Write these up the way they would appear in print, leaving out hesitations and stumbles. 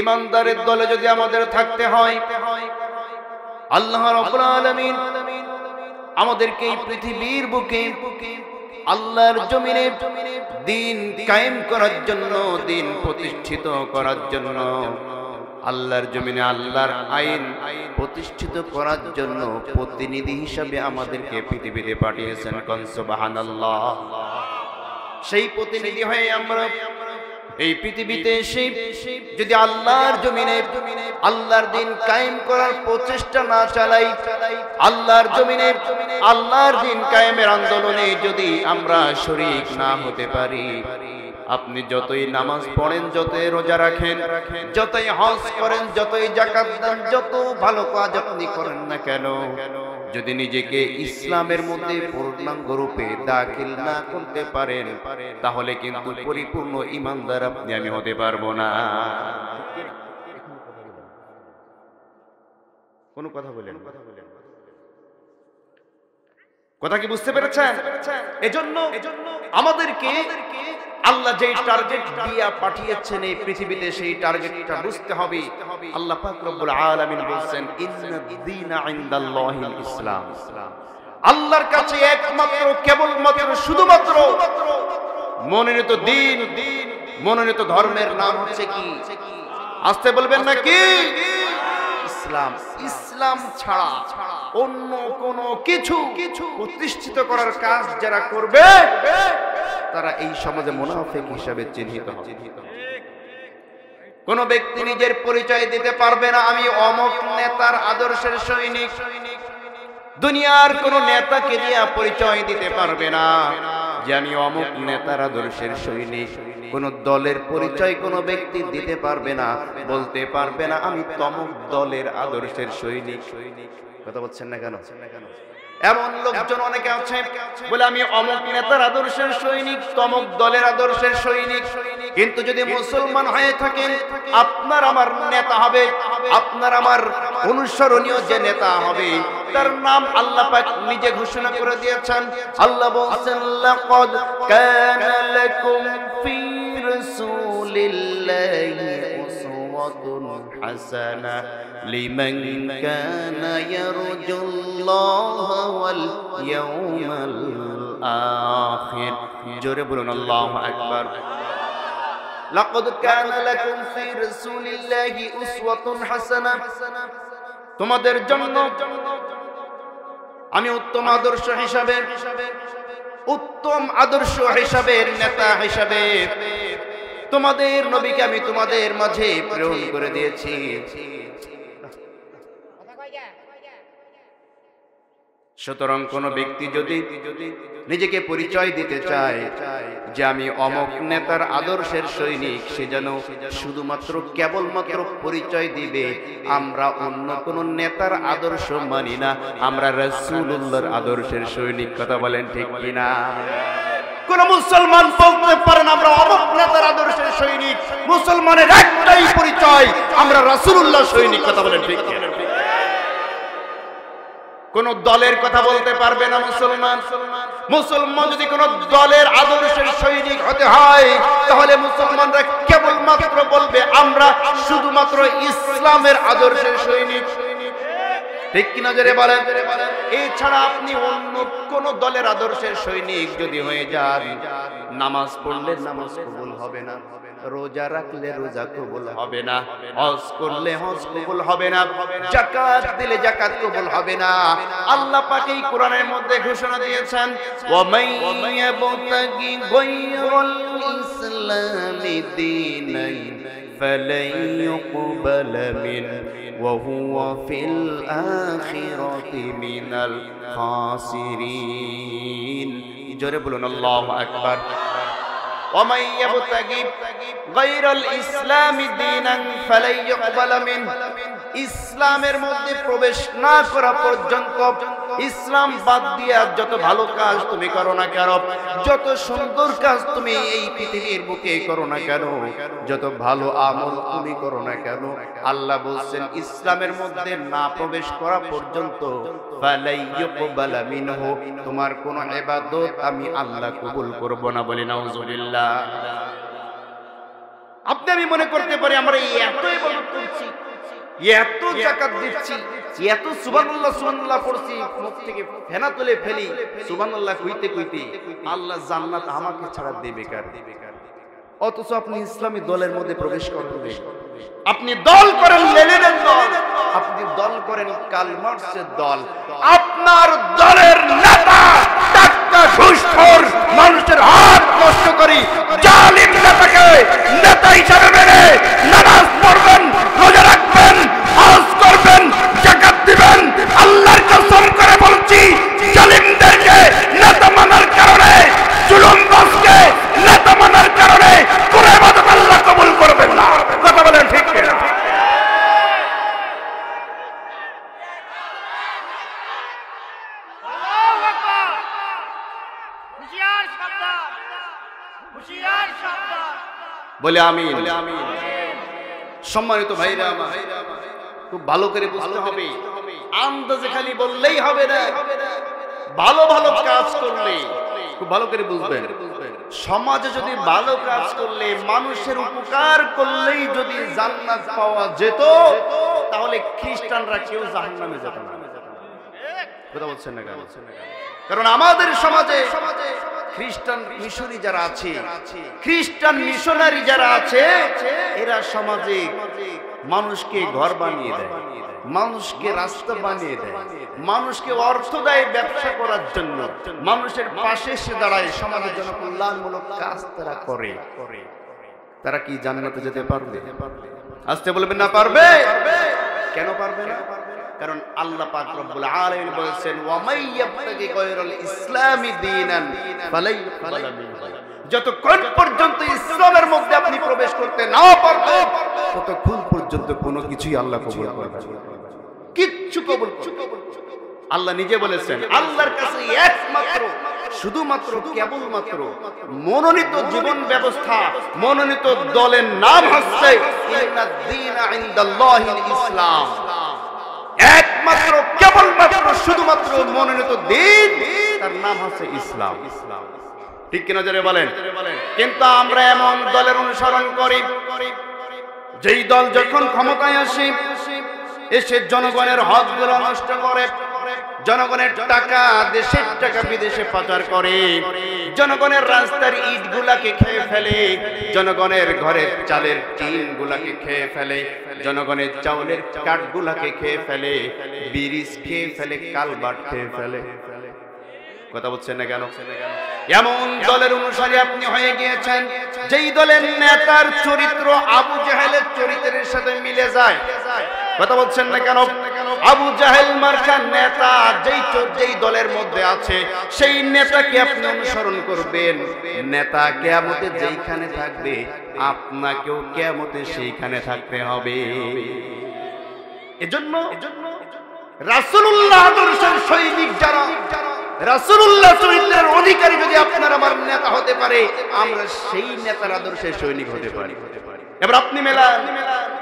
ইমানদারের দলে যদি আমাদের থাকতে হয়, আল্লাহ রাব্বুল আলামিন আমাদেরকে এই পৃথিবীর বুকে আল্লাহর জমিনে দিন কায়েম করার জন্য, দিন প্রতিষ্ঠিত করার জন্য, আল্লাহর জমিনে আল্লাহর আইন প্রতিষ্ঠিত করার জন্য প্রতিনিধি হিসাবে আমাদেরকে পৃথিবীতে পাঠিয়েছেন। কোন সুবহানাল্লাহ। সেই প্রতিনিধি হয়ে আমরা এই পৃথিবীতে এসে যদি আল্লাহর জমিনে আল্লাহর দিন কায়েম করার প্রচেষ্টা না চালাই, আল্লাহর জমিনে আল্লাহর দিন কায়েমের আন্দোলনে যদি আমরা শরীক না হতে পারি, আপনি যতই নামাজ পড়েন, যতই রোজা রাখেন, যতই হজ করেন, যতই যাকাত দেন, যত ভালো কাজ আপনি করেন না কেন, যদি নিজেকে ইসলামের মধ্যে পূর্ণাঙ্গ রূপে দাখিল না করতে পারেন, তাহলে কিন্তু পরিপূর্ণ ঈমানদার আপনি আমি হতে পারবো না। কোন কথা বলেন? কথা কি বুঝতে পেরেছেন? এজন্য আমাদেরকে আল্লাহ যেই টার্গেট দিয়া পাঠিয়েছেন এই পৃথিবীতে, সেই টার্গেটটা বুঝতে হবে। আল্লাহ পাক রব্বুল আলামিন বলেন, ইন্নাদ-দীনা ইনদাল্লাহিল ইসলাম। আল্লাহর কাছে একমাত্র, কেবলমাত্র, শুধুমাত্র মনোনীত দিন, মনোনীত ধর্মের নাম হচ্ছে কি? আসতে বলবেন না কি? ইসলাম। ইসলাম ছাড়া অন্য কোন কিছু প্রতিষ্ঠিত করার কাজ যারা করবে, তারা এই সমাজে মুনাফিক হিসাবে চিহ্নিত হবে। কোন ব্যক্তি নিজের পরিচয় দিতে পারবে না আমি অমুক নেতার আদর্শের সৈনিক। দুনিয়ার কোন নেতাকে দিয়ে পরিচয় দিতে পারবে না যে আমি অমুক নেতার আদর্শের সৈনিক। কোন দলের পরিচয় কোন ব্যক্তি দিতে পারবে না, বলতে পারবে না আমি তমুক দলের আদর্শের সৈনিক। কথা বলছেন না কেন? এমন লোকজন অনেকে আছে বলে আমি অমুক নেতার আদর্শের সৈনিক, তমুক দলের আদর্শের সৈনিক। কিন্তু যদি মুসলমান হয়ে থাকেন, আপনার আমার নেতা হবে, আপনার আমার অনুসরণীয় যে নেতা হবে, তার নাম আল্লাহ পাক নিজে ঘোষণা করে দিয়েছেন। আল্লাহ বলেন, লাকাদ কানা লাকুম ফি রাসূলিল্লাহি উসওয়াতুন হাসানাহ লিমান কানা ইয়ারজুল্লাহা ওয়াল ইয়াউমাল আখির। জোরে বলুন আল্লাহু আকবার। লাকাদ কানা লাকুম ফি রাসূলিল্লাহি উসওয়াতুন হাসানাহ। তোমাদের জন্য আমি উত্তম আদর্শ হিসাবে, উত্তম আদর্শ হিসাবে, নেতা হিসাবে তোমাদের নবীকে আমি তোমাদের মাঝে প্রেরণ করে দিয়েছি। সুতরাং কোন ব্যক্তি যদি নিজেকে পরিচয় দিতে চায় যে আমি অমুক নেতার আদর্শের সৈনিক, সে যেন শুধুমাত্র কেবলমাত্র পরিচয় দিবে আমরা অন্য কোন নেতার আদর্শ মানি না, আমরা রাসূলুল্লাহর আদর্শের সৈনিক। কথা বলেন ঠিক কিনা? কোন মুসলমান বলতে পারেন আমরা অমুক নেতার আদর্শের সৈনিক, মুসলমানের একটাই পরিচয় আমরা রাসূলুল্লাহর সৈনিক। কথা বলেন ঠিক কিনা? কোন দলের কথা বলতে পারবে না মুসলমান। মুসলমান যদি কোন দলের আদর্শের সৈনিক হতে হয়, তাহলে মুসলমানরা কেবলমাত্র বলবে আমরা শুধুমাত্র ইসলামের আদর্শের সৈনিক। ঠিক কিনা জোরে বলেন? এছাড়া আপনি অন্য কোন দলের আদর্শের সৈনিক যদি হয়ে যান, নামাজ পড়লে নামাজ কবুল হবে না, রোজা রাখলে রোজা কবুল হবে না, হজ করলে হজ কবুল হবে না, যাকাত দিলে যাকাত কবুল হবে না। আল্লাহ পাক এই কোরআনের মধ্যে ঘোষণা দিয়েছেন, ওয়া মাইয়াবতাগি গায়রাল ইসলামি দীনান ফালাই ইউকবালা মিন ওয়া হুয়া ফিল আখিরাতি মিনাল খাসিরিন। জোরে বলুন আল্লাহু আকবার। ومن يبتغي غير الاسلام دينا فلن يقبل منه। ইসলামের মধ্যে প্রবেশ না করা পর্যন্ত, ইসলাম বাদ দিয়ে যত ভালো কাজ তুমি করো না কেন, যত সুন্দর কাজ তুমি এই পৃথিবীর বুকে করো না কেন, যত ভালো আমল তুমি করো না কেন, আল্লাহ বলছেন ইসলামের মধ্যে না প্রবেশ করা পর্যন্ত ফালাই ইউকবালা মিনহু, তোমার কোন ইবাদত আমি আল্লাহ কবুল করব না। বলি নাউজুবিল্লাহ। আপনি আমি মনে করতে পারি আমরা এত ইবাদত করছি, এত যাকাত দিচ্ছি, এত সুবহানাল্লাহ সুবহানাল্লাহ পড়ছি, মুখ থেকে ফেনা তুলে ফেলি সুবহানাল্লাহ কইতে কইতে আল্লাহ জান্নাত আমাকে ছাড়া দেবে কার? অথচ আপনি ইসলামী দলের মধ্যে প্রবেশ করবেন, আপনি দল করেন লেনিনের দল, আপনি দল করেন কার্ল মার্কসের দল। আপনার দলের নেতা টাকা ঘুষখোর মানুষের হাত নষ্ট করি জালিম নেতাকে নেতা হিসাবে মেনে নামাজ পড়বেন, রোজা রাখবেন, হজ করবেন, যাকাত দিবেন। আল্লাহর কসম করে বলছি, জালিমদেরকে নেতা মানার কারণে, জুলুমবাজকে নেতা মানার কারণে কোন ইবাদত আল্লাহ কবুল করবেন না। কথা বলেন ঠিক কিনা? বলে আমিন। সম্মানিত ভাইরা আমার, খুব ভালো করে বুঝতে হবে, আন্দাজে খালি বললেই হবে না, ভালো ভালো কাজ করলে খুব ভালো করে বুঝবেন। সমাজে যদি ভালো কাজ করলে, মানুষের উপকার করলেই যদি জান্নাত পাওয়া যেত, তাহলে খ্রিস্টানরা কেউ জাহান্নামে যেত না। কথা বলছেন না কেন? কারণ আমাদের সমাজে খ্রিস্টান মিশনারি যারা আছে, খ্রিস্টান মিশনারি যারা আছে, এরা সমাজে মানুষকে ঘর বানিয়ে দেয়, মানুষকে রাস্তা বানিয়ে দেয়, মানুষকে অর্থ দেয় ব্যবসা করার জন্য, মানুষের পাশে এসে দাঁড়ায়, সমাজের জন্য কল্যাণমূলক কাজ তারা করে। তারা কি জান্নাতে যেতে পারবে? আসতে বলবেন না পারবে। কেন পারবে না? কারণ আল্লাহ পাক রব্বুল আলামিন বলেছেন, ওয়া মাইয়াবতাগি গায়রাল ইসলামি দীনান ফালাইয়ুকবালা মিনহু। যতক্ষণ পর্যন্ত ইসলামের মধ্যে আপনি প্রবেশ করতে না পারবেন, ততক্ষণ পর্যন্ত কোনো কিছুই আল্লাহ কবুল করবে না, কিচ্ছু কবুল করবে না। আল্লাহ নিজে বলেছেন, আল্লাহর কাছে একমাত্র, শুধুমাত্র, কেবলমাত্র মনোনীত জীবন ব্যবস্থা, মনোনীত দলের নাম হচ্ছে ইন্নাদ দীনা ইনদাল্লাহিল ইসলাম। একমাত্র, কেবলমাত্র, শুধুমাত্র মনোনীত দিন, তার নাম হচ্ছে ইসলাম। ঠিক কিনা জোরে বলেন? কিন্তু আমরা এমন দলের অনুসরণ করি, যেই দল যখন ক্ষমতায় আসে, এসে জনগণের হকগুলো নষ্ট করে, জনগণের টাকা, দেশের টাকা বিদেশে পাচার করে, জনগণের রাস্তার ইট গুলাকে খেয়ে ফেলে, জনগণের ঘরের চালের টিন গুলাকে খেয়ে ফেলে, জনগণের চাউলের কাঠ গুলাকে খেয়ে ফেলে, ব্রিজ খেয়ে ফেলে, কালভার্ট খেয়ে ফেলে। কথা বলছেন না কেন? এমন দলের অনুসারী আপনি হয়ে গিয়েছেন যেই দলের নেতার চরিত্র আবু জাহেলের চরিত্রের সাথে মিলে যায়। কথা বলছেন না কেন? আবু জাহেল মার্কা নেতা যেই দলের মধ্যে আছে, সেই নেতাকে আপনি অনুসরণ করবেন। নেতা কিয়ামতে যেইখানে থাকবে, আপনাকেও কিয়ামতে সেইখানে থাকতে হবে। এজন্য রাসূলুল্লাহ আদর্শের সৈনিক যারা, রাসূলুল্লাহ চরিত্রের অধিকারী যদি আপনার আমার নেতা হতে পারে, আমরা সেই নেতার আদর্শের সৈনিক হতে পারি। এবার আপনি মেলান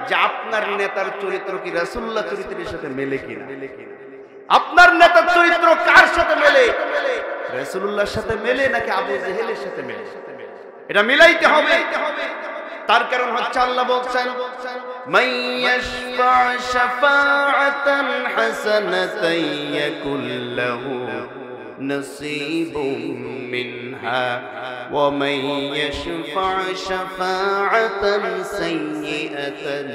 যে আপনার নেতার চরিত্র কি রাসূলুল্লাহ চরিত্রের সাথে মেলে কিনা। আপনার নেতার চরিত্র কার সাথে মেলে? রাসূলুল্লাহর সাথে মেলে নাকি আবু জেহেলের সাথে মেলে? এটা মিলাইতে হবে। তার কারণ হচ্ছে আল্লাহ বলছেন, মান ইয়াশফা শাফাআতান হাসানাতান ইয়াকুল লাহু নাসীবুম মিনহা ওয়া মান ইয়াশফা শাফাআতান সাইয়্যাতান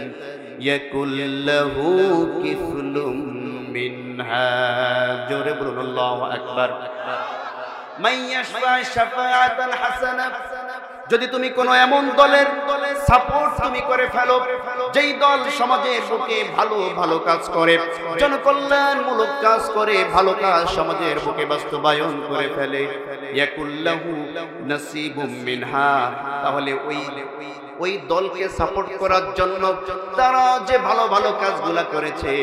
ইয়াকুল লাহু কিফলুম মিনহা। জোরে বলুন আল্লাহু আকবার। মান ইয়াশফা শাফাআতান হাসানা, যদি তুমি কোনো এমন দলের সাপোর্ট তুমি করে ফেলো, যেই দল সমাজের বুকে ভালো ভালো কাজ করে, জনকল্যাণমূলক কাজ করে, ভালো কাজ সমাজের বুকে বাস্তবায়ন করে ফেলে, ইয়াকুল্লাহু নাসিবুম মিনহা, তাহলে ওই দলকে সাপোর্ট করার জন্য তারা যে ভালো ভালো কাজগুলা করেছে,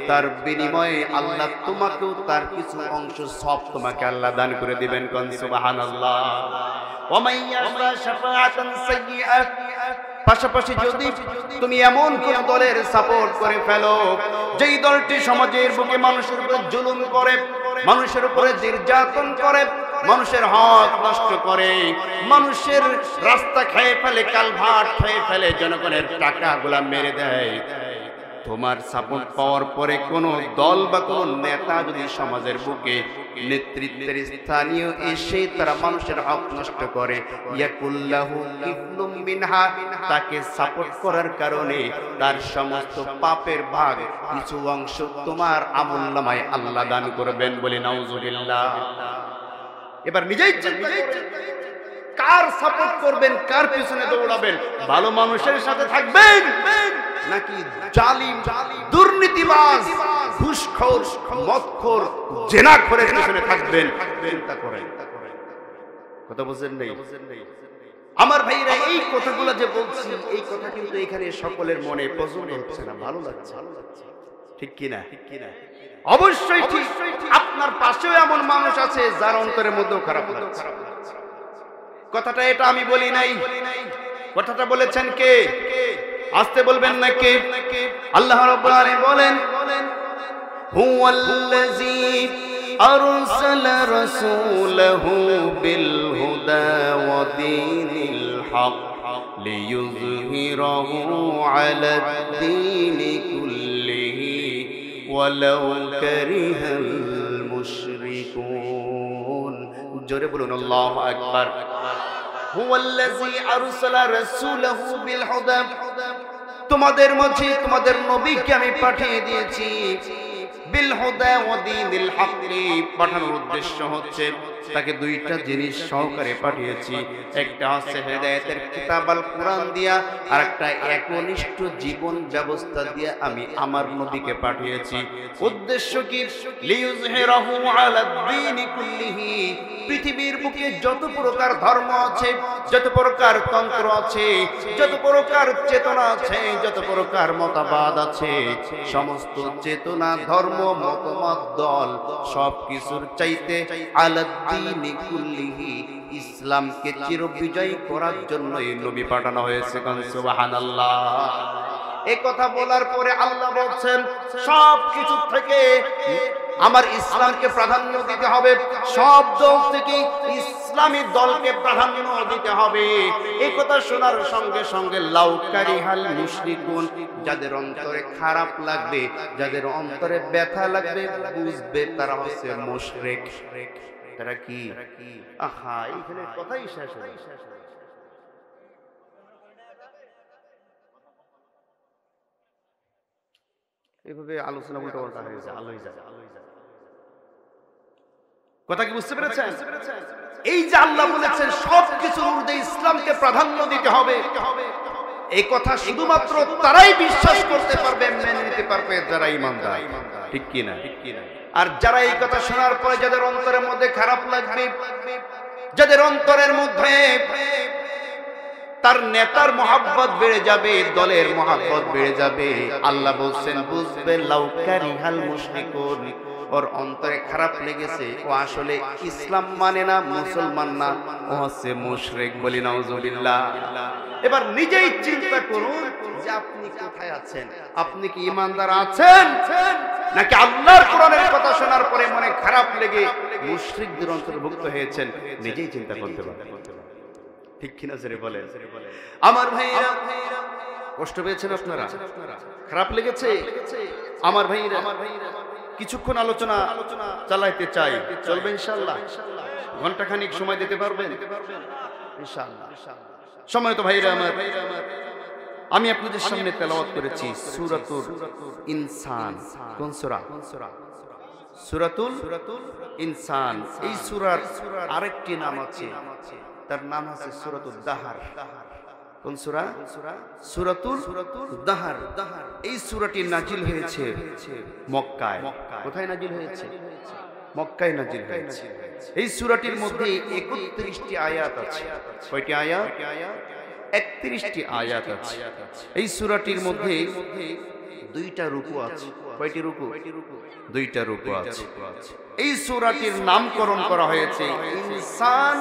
তার বিনিময়ে আল্লাহ তোমাকেও তার কিছু অংশ সব তোমাকে আল্লাহ দান করে দিবেন। কোন সুবহানাল্লাহ। পাশাপাশি যদি তুমি এমন কোন দলের সাপোর্ট করে ফেলো, যেই দলটি সমাজের বুকে মানুষের উপরে জুলুম করে, মানুষের উপরে নির্যাতন করে, মানুষের হক নষ্ট করে, মানুষের রাস্তা খেয়ে ফেলে, কালভার্ট খেয়ে ফেলে, জনগণের টাকাগুলা মেরে দেয়। তোমার সাপোর্ট পাওয়ার পরে কোন দল বা কোন নেতা যদি সমাজের বুকে নেতৃত্বের স্থানীয় এসে তারা মানুষের হক নষ্ট করে, ইয়াকুল্লাহু কিফলুম মিনহা, তাকে সাপোর্ট করার কারণে তার সমস্ত পাপের ভাগ কিছু অংশ তোমার আমলনামায় আল্লাহ দান করবেন, বলি নাউজুবিল্লাহ। এবার নিজেই চিন্তা করুন, কার সাপোর্ট করবেন, কার পিছনে দৌড়াবেন? ভালো মানুষের সাথে থাকবেন নাকি জালিম, দুর্নীতিবাজ, ঘুষখোর, মদখোর, জেনাখোরের পিছনে থাকবেন? চিন্তা করেন। কথা বুঝেন নেই? আমার ভাইরা, এই কথাগুলো যে বলছি, এই কথা কিন্তু এখানে সকলের মনে পছন্দ হচ্ছে না, ভালো লাগছে, ঠিক কিনা? অবশ্যই ঠিক। আপনার পাশেও এমন মানুষ আছে যার অন্তরের মধ্যেও খারাপ লাগছে। কথাটা এটা আমি বলি নাই, কথাটা বলেছেন কে? আসতে বলবেন না কে? আল্লাহ রাব্বুল আলামিন বলেন, হুয়াল্লাযী আরসালা রাসূলাহু বিল হুদা ওয়া দীনিল হক লিইয়ুযহিরাহু আলাদ-দীনি কুল্লিহি ওয়ালাউ কারিহাল মুশরিকুন। জোরে বলুন আল্লাহু আকবার। হুয়াল্লাযী আরসালা রাসূলাহু বিল হুদা, তোমাদের মাঝে তোমাদের নবীকে আমি পাঠিয়ে দিয়েছি বিল হুদা ওয়া দীনিল হক। পাঠানোর উদ্দেশ্য হচ্ছে তাকে দুইটা জিনিস সহকারে পাঠিয়েছি, একটা হচ্ছে হেদায়েতের কিতাব আল কোরআন দিয়া, আর একটা একনিষ্ঠ জীবন ব্যবস্থা দিয়া আমি আমার নবীকে পাঠিয়েছি। উদ্দেশ্য কি? লিইয়ুযহিরাহু আলাদ-দীনি কুল্লিহি, পৃথিবীর বুকে যত প্রকার ধর্ম আছে, যত প্রকার তন্ত্র আছে, যত প্রকার চেতনা আছে, যত প্রকার মতবাদ আছে, সমস্ত চেতনা, ধর্ম, মতবাদ, দল সবকিছুর চাইতে আলাদ-দীনি কুল্লিহি, ইসলামকে চিরবিজয়ী করার জন্য এই নবী পাঠানো হয়েছে। সুবহানাল্লাহ। এই কথা বলার পরে আল্লাহ বলছেন, সব কিছু থেকে আমার ইসলামকে প্রাধান্য দিতে হবে, সব দল থেকে ইসলামী দলকে প্রাধান্য দিতে হবে। এই কথা শোনার সঙ্গে সঙ্গে লাউকারিহাল মুশরিকুন, যাদের অন্তরে খারাপ লাগবে, যাদের অন্তরে ব্যথা লাগবে, বুঝবে তারা হচ্ছে মুশরিক। তারা কি? আহা, এইখানে কথাই শেষ হয়। এইভাবে আলোচনা উল্টো পাল্টা হয়ে যায়, আলোই যায়। কথা কি বুঝতে পেরেছেন? এই যে আল্লাহ বলেছেন সবকিছুর ঊর্ধ্বে ইসলামকে প্রাধান্য দিতে হবে, এই কথা শুধুমাত্র তারাই বিশ্বাস করতে পারবে, মেনে নিতে পারবে যারা ঈমানদার, ঠিক কি না? আর যারা এই কথা শোনার পরে যাদের অন্তরের মধ্যে খারাপ লাগবে, যাদের অন্তরের মধ্যে তার নেতার মহব্বত বেড়ে যাবে, দলের মহব্বত বেড়ে যাবে, আল্লাহ বলছেন বুঝবে লাউকারিহাল মুশরিকুন, ওর অন্তরে খারাপ লেগেছে, ও আসলে ইসলাম মানে না, মুসলমান না, ও হচ্ছে মুশরিক, বলি নাউজুবিল্লাহ। এবার নিজেই চিন্তা করুন যে আপনি কোথায় আছেন? আপনি কি ঈমানদার আছেন, নাকি আল্লাহর কোরআনের কথা শোনার পরে মনে খারাপ লেগে মুশরিকদের অন্তর্ভুক্ত হয়েছেন? নিজেই চিন্তা করতে পারেন, ঠিক কিনা? জোরে বলেন। আমার ভাইরা, কষ্ট পেয়েছেন আপনারা? খারাপ লেগেছে? আমার ভাইরা, কিছুক্ষণ আলোচনা চালাইতে চাই, চলবে ইনশাআল্লাহ? ঘন্টাখানিক সময় দিতে পারবেন ইনশাআল্লাহ? সময় তো ভাইরা আমার, আমি আপনাদের সামনে তেলাওয়াত করেছি সূরাতুল ইনসান। কোন সূরা? সূরাতুল ইনসান। এই সূরার আরেকটি নাম আছে, তার নাম আছে সূরাতুদ দাহর। কোন সূরা? সূরাতুল দাহর। এই সূরাটি নাজিল হয়েছে মক্কায়। কোথায় নাজিল হয়েছে? মক্কায় নাজিল হয়েছে। এই সূরাটির মধ্যে 31টি আয়াত আছে। কয়টি আয়াত? 31টি আয়াত আছে। এই সূরাটির মধ্যে দুইটা রুকু আছে। কয়টি রুকু? দুইটা রুকু আছে। এই সূরাটির নামকরণ করা হয়েছে ইনসান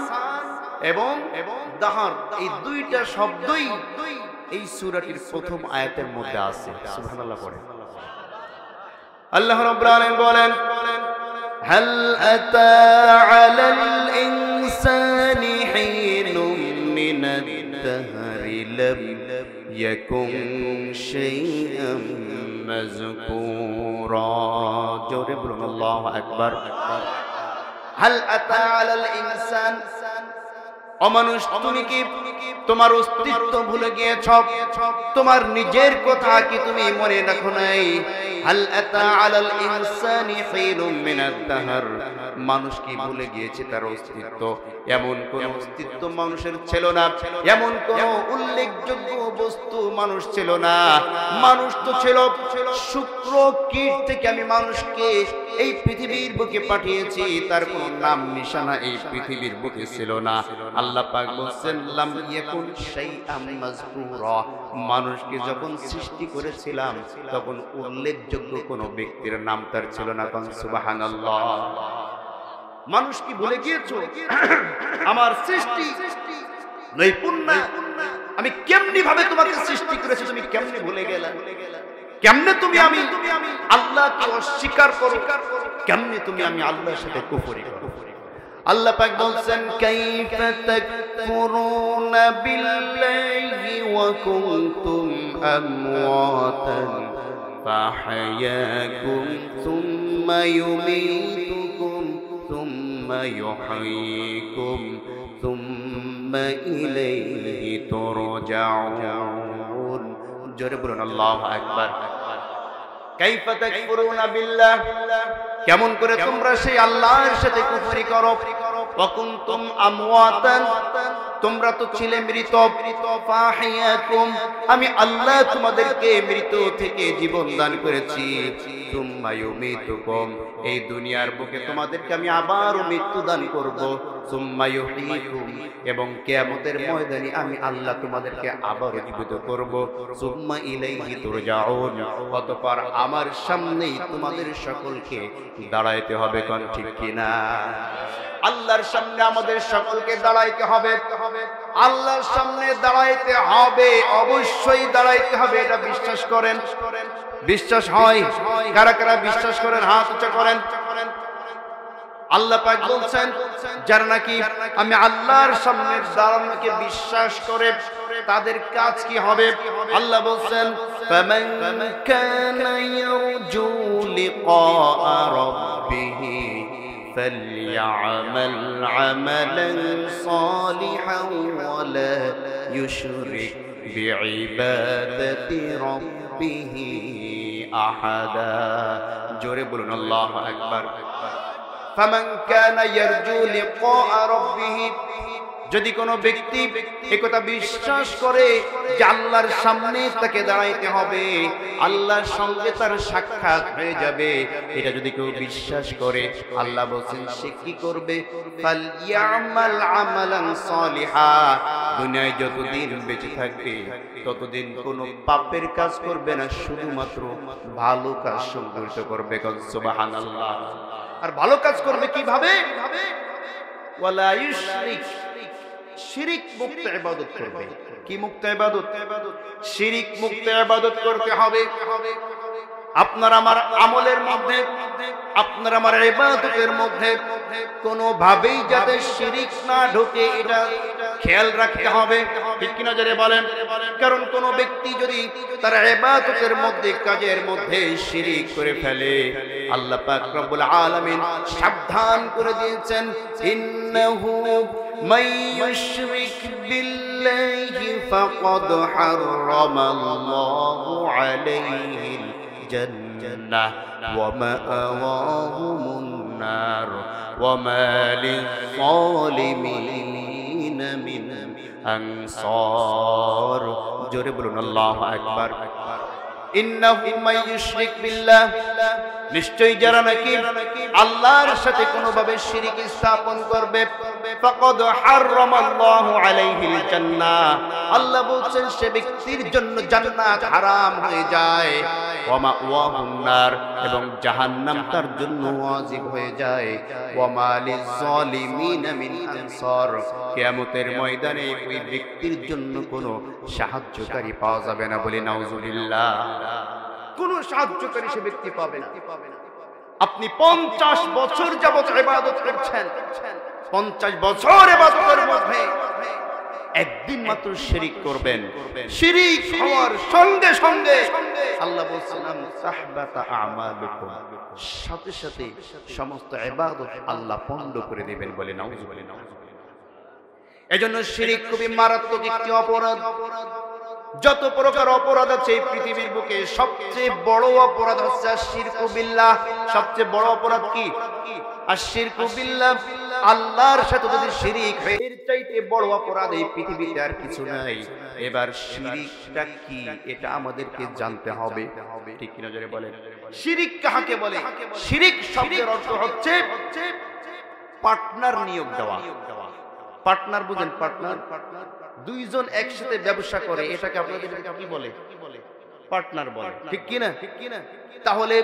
এবং দাহর। এই দুইটা শব্দই এই সূরাটির প্রথম আয়াতের মধ্যে আছে। সুবহানাল্লাহ পড়ে। আল্লাহ রাব্বুল আলামিন বলেন, হাল আতা আলাল يكن شيئا مذكورا جورب الله أكبر هل أتى على الإنسان অমানুষ তুমি কি তোমার অস্তিত্ব ভুলে গিয়েছ তোমার নিজের কথা কি তুমি মনে রাখো নাই হাল আতা আলাল ইনসানি হিনুম মিনাদ দাহর মানুষ কি ভুলে গিয়েছে তার অস্তিত্ব এমন কোন অস্তিত্ব মানুষের ছিল না এমন কোন উল্লেখযোগ্য বস্তু মানুষ ছিল না মানুষ তো ছিল শুক্র কীট থেকে আমি মানুষকে এই পৃথিবীর বুকে পাঠিয়েছি তার কোনো নাম নিশানা এই পৃথিবীর বুকে ছিল না আল্লাহ পাক বলেন লাম ইয়াকুন শাইআম মাযকুরা মানুষকে যখন সৃষ্টি করেছিলাম তখন উল্লেখযোগ্য কোনো ব্যক্তির নাম তার ছিল না কোন সুবহানাল্লাহ মানুষ কি ভুলে গিয়েছো আমার সৃষ্টি নৈপুণ্য আমি কেমনি ভাবে তোমাকে সৃষ্টি করেছি তুমি কেমনে ভুলে গেলে কেমনে তুমি আমি আল্লাহকে অস্বীকার করো কেমনে তুমি আমি আল্লাহর সাথে কুফরি করো আল্লাহ পাক বলেন কাইফা তাকফুরুনা বিল্লাহি ওয়া কুনতুম আমওয়াতান ফাহয়াকুম সুম্মা ইউমীতুকুম সুম্মা ইউহয়িকুম সুম্মা ইলাইহি তুরজাউন জোরে বলুন আল্লাহু আকবার কাইফা তাকফুরুনা বিল্লাহ কেমন করে তোমরা সেই আল্লাহর সাথে কুফরি করো ওয়া কুনতুম আমওয়াতান তোমরা তো ছিলে মৃত ফাহিয়াকুম আমি আল্লাহ তোমাদেরকে মৃত থেকে জীবন দান করেছি সুম্মা ইউমীতুকুম এই দুনিয়ার বুকে তোমাদেরকে আমি আবারও মৃত্যু দান করব সুম্মা ইউহয়িকুম এবং কিয়ামতের ময়দানে আমি আল্লাহ তোমাদেরকে আবারও জীবিত করব সুম্মা ইলাইহি তুরজাউন অতঃপর আমার সামনেই তোমাদের সকলকে দাঁড়াইতে হবে কোন ঠিক কিনা আল্লাহর সামনে আমাদের সকলকে দাঁড়াইতে হবে আল্লাহর সামনে দাঁড়াইতে হবে অবশ্যই দাঁড়াইতে হবে এটা বিশ্বাস করেন বিশ্বাস হয় কারা কারা বিশ্বাস করেন হাত উঁচু করেন আল্লাহ পাক বলেন যারা নাকি আমি আল্লাহর সামনে দাঁড়ানোকে বিশ্বাস করে তাদের কাজ কি হবে আল্লাহ বলেন ফামান কানা ইয়ারজু লিকা রাব্বিহি فليعمل عملا صالحا ولا يشرك بعبادة ربه أحدا جوري بولن الله أكبر فمن كان يرجو لقاء ربه যদি কোনো ব্যক্তি একথা বিশ্বাস করে যে আল্লাহর সামনে তাকে দাঁড়াইতে হবে আল্লাহর সঙ্গে তার সাক্ষাৎ হয়ে যাবে এটা যদি কেউ বিশ্বাস করে আল্লাহ বলেন সে কি করবে ফালইয়ামাল আমালান সালিহা দুনিয়ায় যতদিন বেঁচে থাকবে ততদিন কোনো পাপের কাজ করবে না শুধুমাত্র ভালো কাজ সংগঠিত করবে সুবহানাল্লাহ আর ভালো কাজ করবে কিভাবে ওয়ালা ইউশরিক শিরিক মুক্ত ইবাদত করবে কি মুক্ত ইবাদত শিরিক মুক্ত ইবাদত করতে হবে আপনার আমার আমলের মধ্যে আপনার আমার ইবাদতের মধ্যে কোনো ভাবেই যাতে শিরিক না ঢোকে এটা খেয়াল রাখতে হবে ঠিক কিনা যারা বলেন কারণ কোন ব্যক্তি যদি তার ইবাদতের মধ্যে কাজের মধ্যে শিরিক করে ফেলে আল্লাহ পাক রব্বুল আলামিন সাবধান করে দিয়েছেন ইন্নাহু মান ইউশরিক বিল্লাহি ফাকাদ হারামাল্লাহু আলাইহিল জান্নাহ ওয়া মাআওয়াহুমুন নার ওয়া মা লিয-যালিমিন মিন আনসার জোরে বলুন আল্লাহু আকবার ইন্নাহু মান ইউশরিক বিল্লাহ নিশ্চয়ই যারা নাকি আল্লাহর সাথে কোনোভাবে শিরক স্থাপন করবে ফাকাদ হারামাল্লাহু আলাইহিল জান্নাহ আল্লাহ বলেন সে ব্যক্তির জন্য জান্নাত হারাম হয়ে যায় ওয়া মাওয়াহুন নার এবং জাহান্নাম তার জন্য ওয়াজিব হয়ে যায় ওয়া মা লিয-যালিমিন মিন আনসার কিয়ামতের ময়দানে ওই ব্যক্তির জন্য কোনো সাহায্যকারী পাওয়া যাবে না বলে নাউজুবিল্লাহ কোনো সাহায্যকারী সে ব্যক্তি পাবে না আপনি 50 বছর যাবত ইবাদত করছেন 50 বছর ইবাদতের মধ্যে একদিন মাত্র শিরিক করবেন, শিরিক হওয়ার সঙ্গে সঙ্গে আল্লাহ বলছেন তাহবাতা আমালুকুম, সাথে সাথে সমস্ত ইবাদত আল্লাহ পণ্ড করে দিবেন বলে নাউজুবিল্লাহ। এজন্য শিরিক খুবই মারাত্মক একটি অপরাধ। যত প্রকার অপরাধ আছে এই পৃথিবীর বুকে সবচেয়ে বড় অপরাধ হচ্ছে শিরকু বিল্লাহ। সবচেয়ে বড় অপরাধ কি? আশিরকু বিল্লাহ, আল্লাহর সাথে যদি শিরিক হয়, এর চাইতে বড় অপরাধ এই পৃথিবীতে আর কিছু নাই। এবার শিরিকটা কি এটা আমাদেরকে জানতে হবে, ঠিক কি নজরে বলেন। শিরিক কাকে বলে? শিরিক শব্দের অর্থ হচ্ছে পার্টনার নিয়োগ দেওয়া। পার্টনার বুঝেন? পার্টনার, দুইজন একসাথে ব্যবসা করে, এটাকে আপনাদের কি বলে? পার্টনার বলে, ঠিক কি না? তাহলে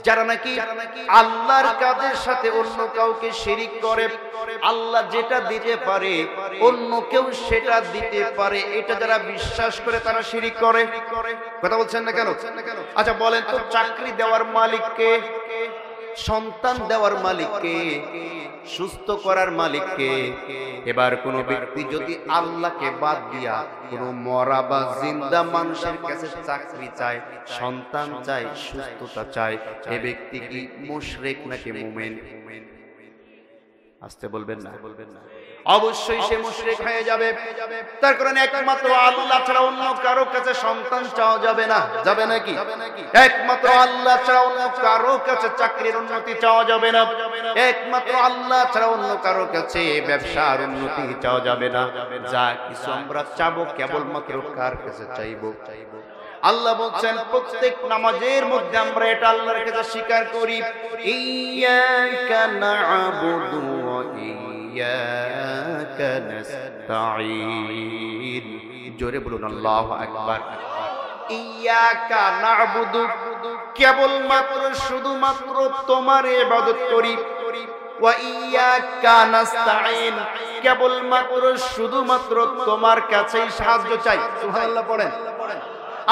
যারা নাকি আল্লাহর কাজের সাথে অন্য কাউকে শিরিক করে, আল্লাহ যেটা দিতে পারে অন্য কেউ সেটা দিতে পারে, এটা যারা বিশ্বাস করে তারা শিরিক করে। কথা বলছেন না কেন? আচ্ছা বলেন তো, চাকরি দেওয়ার মালিককে, সন্তান দেওয়ার মালিককে, সুস্থ করার মালিককে। এবার কোন ব্যক্তি যদি আল্লাহকে বাদ দিয়া কোন মরা বা জিন্দা মানুষের কাছে চাকরি চায়, সন্তান চায়, সুস্থতা চায়, এ ব্যক্তি কি মুশরিক নাকি মুমিন? আসতে বলবেন না? অবশ্যই সে মুশরিক হয়ে যাবে। তার কারণে একমাত্র আল্লাহ ছাড়া অন্য কারো কাছে সন্তান চাওয়া যাবে না। যাবে নাকি? একমাত্র আল্লাহ ছাড়া অন্য কারো কাছে চাকরির উন্নতি চাওয়া যাবে না। একমাত্র আল্লাহ ছাড়া অন্য কারো কাছে ব্যবসার উন্নতি চাওয়া যাবে না। যা কিছু আমরা চাবো কেবলমাত্র কার কাছে চাইবো? আল্লাহ বলছেন প্রত্যেক নামাজের মধ্যে আমরা এটা আল্লাহর কাছে স্বীকার করি, ইয়্যাকা না'বুদু ওয়া ইয়্যাকা নাস্তাঈন। জোরে বলুন আল্লাহু আকবার। ইয়্যাকা না'বুদু, কেবলমাত্র শুধুমাত্র তোমার ইবাদত করি, ওয়া ইয়্যাকা নাস্তাঈন, কেবলমাত্র শুধুমাত্র তোমার কাছেই সাহায্য চাই। সুবহানাল্লাহ পড়েন।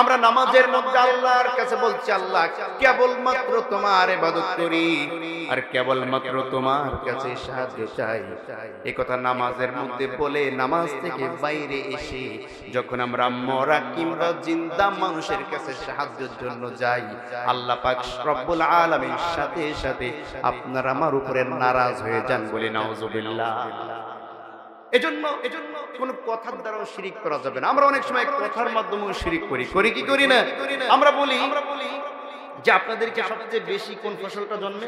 আমরা নামাজের মধ্যে আল্লাহর কাছে বলছি আল্লাহ কেবলমাত্র তোমার ইবাদত করি আর কেবলমাত্র তোমার কাছে সাহায্য চাই। এই কথা নামাজের মধ্যে বলে নামাজ থেকে বাইরে এসে যখন আমরা মরা কিংবা জিন্দা মানুষের কাছে সাহায্যের জন্য যাই, আল্লাহ পাক রব্বুল আলামিন সাথে সাথে আপনার আমার উপরে নারাজ হয়ে যান বলে নাউজুবিল্লাহ। এজন্য কোন কথার দ্বারাও শিরিক করা যাবে না। আমরা অনেক সময় কথার মাধ্যমেও শিরিক করি কি করি না? আমরা বলি যে আপনাদেরকে সবচেয়ে বেশি কোন ফসলটা জন্মে?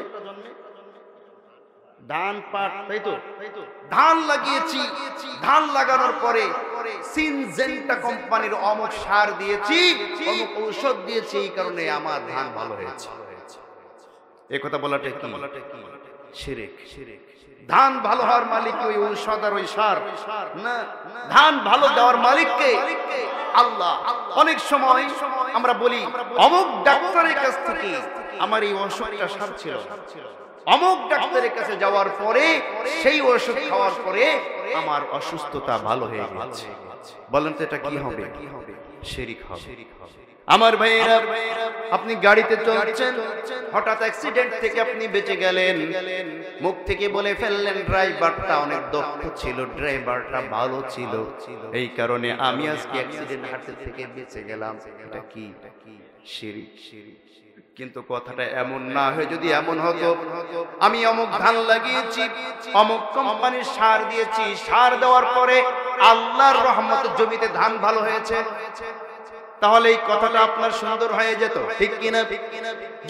ধান, পাট, তাই তো? ধান লাগিয়েছি, ধান লাগানোর পরে সিনজেন্টা কোম্পানির অমুক সার দিয়েছি, অমুক ঔষধ দিয়েছি, এই কারণে আমার ধান ভালো হয়েছে। এই কথা বলাটা কি? শিরিক। ধান ভালো হওয়ার মালিক ওই ঔষধ আর ওই সার না, ধান ভালো দেওয়ার মালিককে আল্লাহ। অনেক সময় আমরা বলি অমুক ডাক্তারের কাছ থেকে আমার এই অসুখটা সারছিল, অমুক ডাক্তারের কাছে যাওয়ার পরে সেই ওষুধ খাওয়ার পরে আমার অসুস্থতা ভালো হয়ে গেছে। বলেন তো এটা কি হবে? শিরিক হবে। আমার ভাইয়েরা, আপনি গাড়িতে চলছেন, হঠাৎ অ্যাক্সিডেন্ট থেকে আপনি বেঁচে গেলেন, মুখ থেকে বলে ফেললেন ড্রাইভারটা অনেক দক্ষ ছিল, ড্রাইভারটা ভালো ছিল, এই কারণে আমি আজকে অ্যাক্সিডেন্ট হাত থেকে বেঁচে গেলাম। এটা কি? শিরিক। কিন্তু কথাটা এমন না হয়ে যদি এমন হতো আমি অমুক ধান লাগিয়েছি, অমুক কোম্পানির সার দিয়েছি, সার দেওয়ার পরে আল্লাহর রহমতে জমিতে ধান ভালো হয়েছে, তাহলে এই কথাটা আপনার সুন্দর হয়ে যেত, ঠিক কিনা?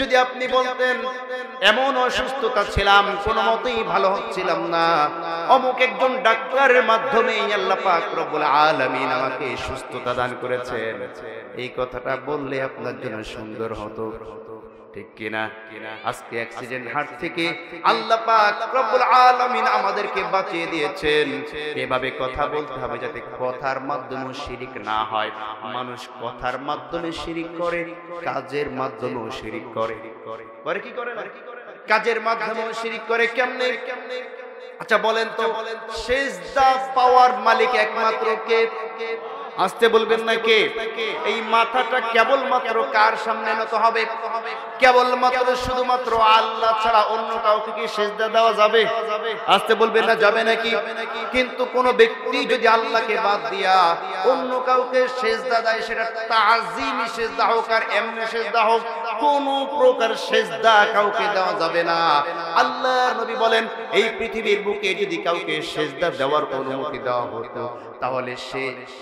যদি আপনি বলতেন এমন অসুস্থতা ছিলাম, কোনো মতেই ভালো হচ্ছিলাম না, অমুক একজন ডাক্তারের মাধ্যমে আল্লাহ পাক রব্বুল আলামিন আমাকে সুস্থতা দান করেছেন, এই কথাটা বললে আপনার জন্য সুন্দর হতো, ঠিক কিনা? আজকে অ্যাক্সিডেন্ট হার্ট থেকে আল্লাহ পাক রব্বুল আলামিন আমাদেরকে বাঁচিয়ে দিয়েছেন। এভাবে কথা বলতে হবে যাতে কথার মাধ্যমে শিরিক না হয়। মানুষ কথার মাধ্যমে শিরিক করে, কাজের মাধ্যমেও শিরিক করে। কি করে না? কাজের মাধ্যমেও শিরিক করে। কেমনে? আচ্ছা বলেন তো, সিজদা পাওয়ার মালিক একমাত্র কে? আসতে বলবেন না কে? এই মাথাটা কেবলমাত্র কার সামনে নত হবে? কেবলমাত্র শুধুমাত্র আল্লাহ ছাড়া অন্য কাউকে কি সিজদা দেওয়া যাবে? আসতে বলবেন না যাবে নাকি? কিন্তু কোন ব্যক্তি যদি আল্লাহকে বাদ দিয়া অন্য কাউকে সিজদা দেয়, সেটা তাজিমি সিজদা হোক আর এমনি সিজদা হোক, কোন প্রকার সিজদা কাউকে দেওয়া যাবে না। আল্লাহর নবী বলেন, এই পৃথিবীর বুকে যদি কাউকে সিজদা দেওয়ার অনুমতি দেওয়া হতো, তাহলে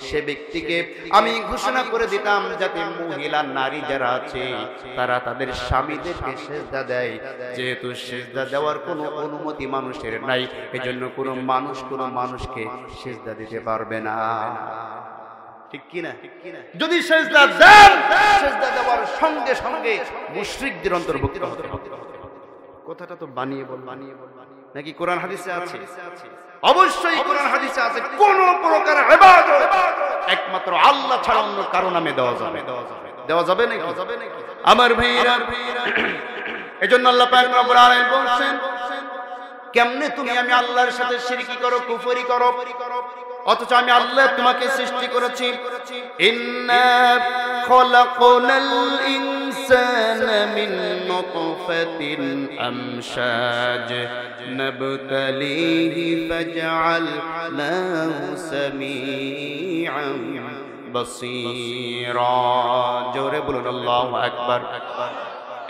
সে ব্যক্তিকে আমি ঘোষণা করে দিতাম যাতে মহিলা নারী যারা আছে তারা তাদের স্বামীদেরকে সিজদা দেয়। যেহেতু সিজদা দেওয়ার কোনো অনুমতি মানুষের নাই, এজন্য কোনো মানুষ কোনো মানুষকে সিজদা দিতে পারবে না। ঠিক কি না? যদি সিজদা দেন, সিজদা দেওয়ার সঙ্গে সঙ্গে মুশরিকদের অন্তর্ভুক্ত হতে হবে। কথাটা তো বানিয়ে বল নাকি কোরআন হাদিসে আছে? অবশ্যই কোরআন হাদিসে আছে, কোন প্রকার ইবাদত একমাত্র আল্লাহ ছাড়া অন্য কারো নামে দেওয়া যাবে নাকি? আমার ভাইরা, এজন্য আল্লাহ পাক রব্বুল আলামিন বলেন, কেমনে তুমি আমি আল্লাহর সাথে শিরকি করো, কুফরি করো, অথচ আমি আল্লাহ তোমাকে সৃষ্টি করেছি। ইন্না খলাকনাল ইনসানা মিন নুতফাতিন আমশাজ নাবতালিহি ফাজআলনাহু সামিআন বাসীরা। জোরে বলুন আল্লাহু আকবার।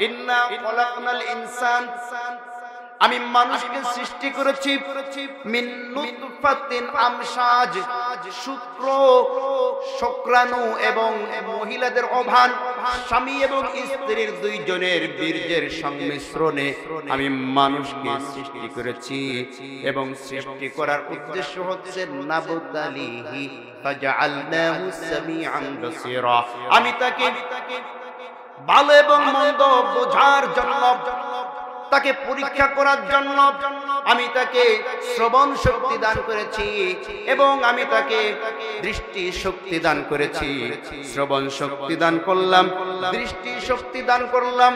ইন্না খলাকনাল ইনসান, আমি মানুষকে সৃষ্টি করেছি মিন নুতফাতিন আমশাজ, শুক্র, শুক্রাণু এবং মহিলাদের ওভান, স্বামী এবং স্ত্রীর দুইজনের বীর্যের সংমিশ্রণে আমি মানুষকে সৃষ্টি করেছি। এবং সৃষ্টি করার উদ্দেশ্য হচ্ছে নাবতালিহি ফাজআলনাহু সামিআন বাসীরা, আমি তাকে ভালো এবং মন্দ বোঝার জন্য, তাকে পরীক্ষা করার জন্য আমি তাকে শ্রবণ শক্তি দান করেছি এবং আমি তাকে দৃষ্টি শক্তি দান করেছি। শ্রবণ শক্তি দান করলাম, দৃষ্টি শক্তি দান করলাম,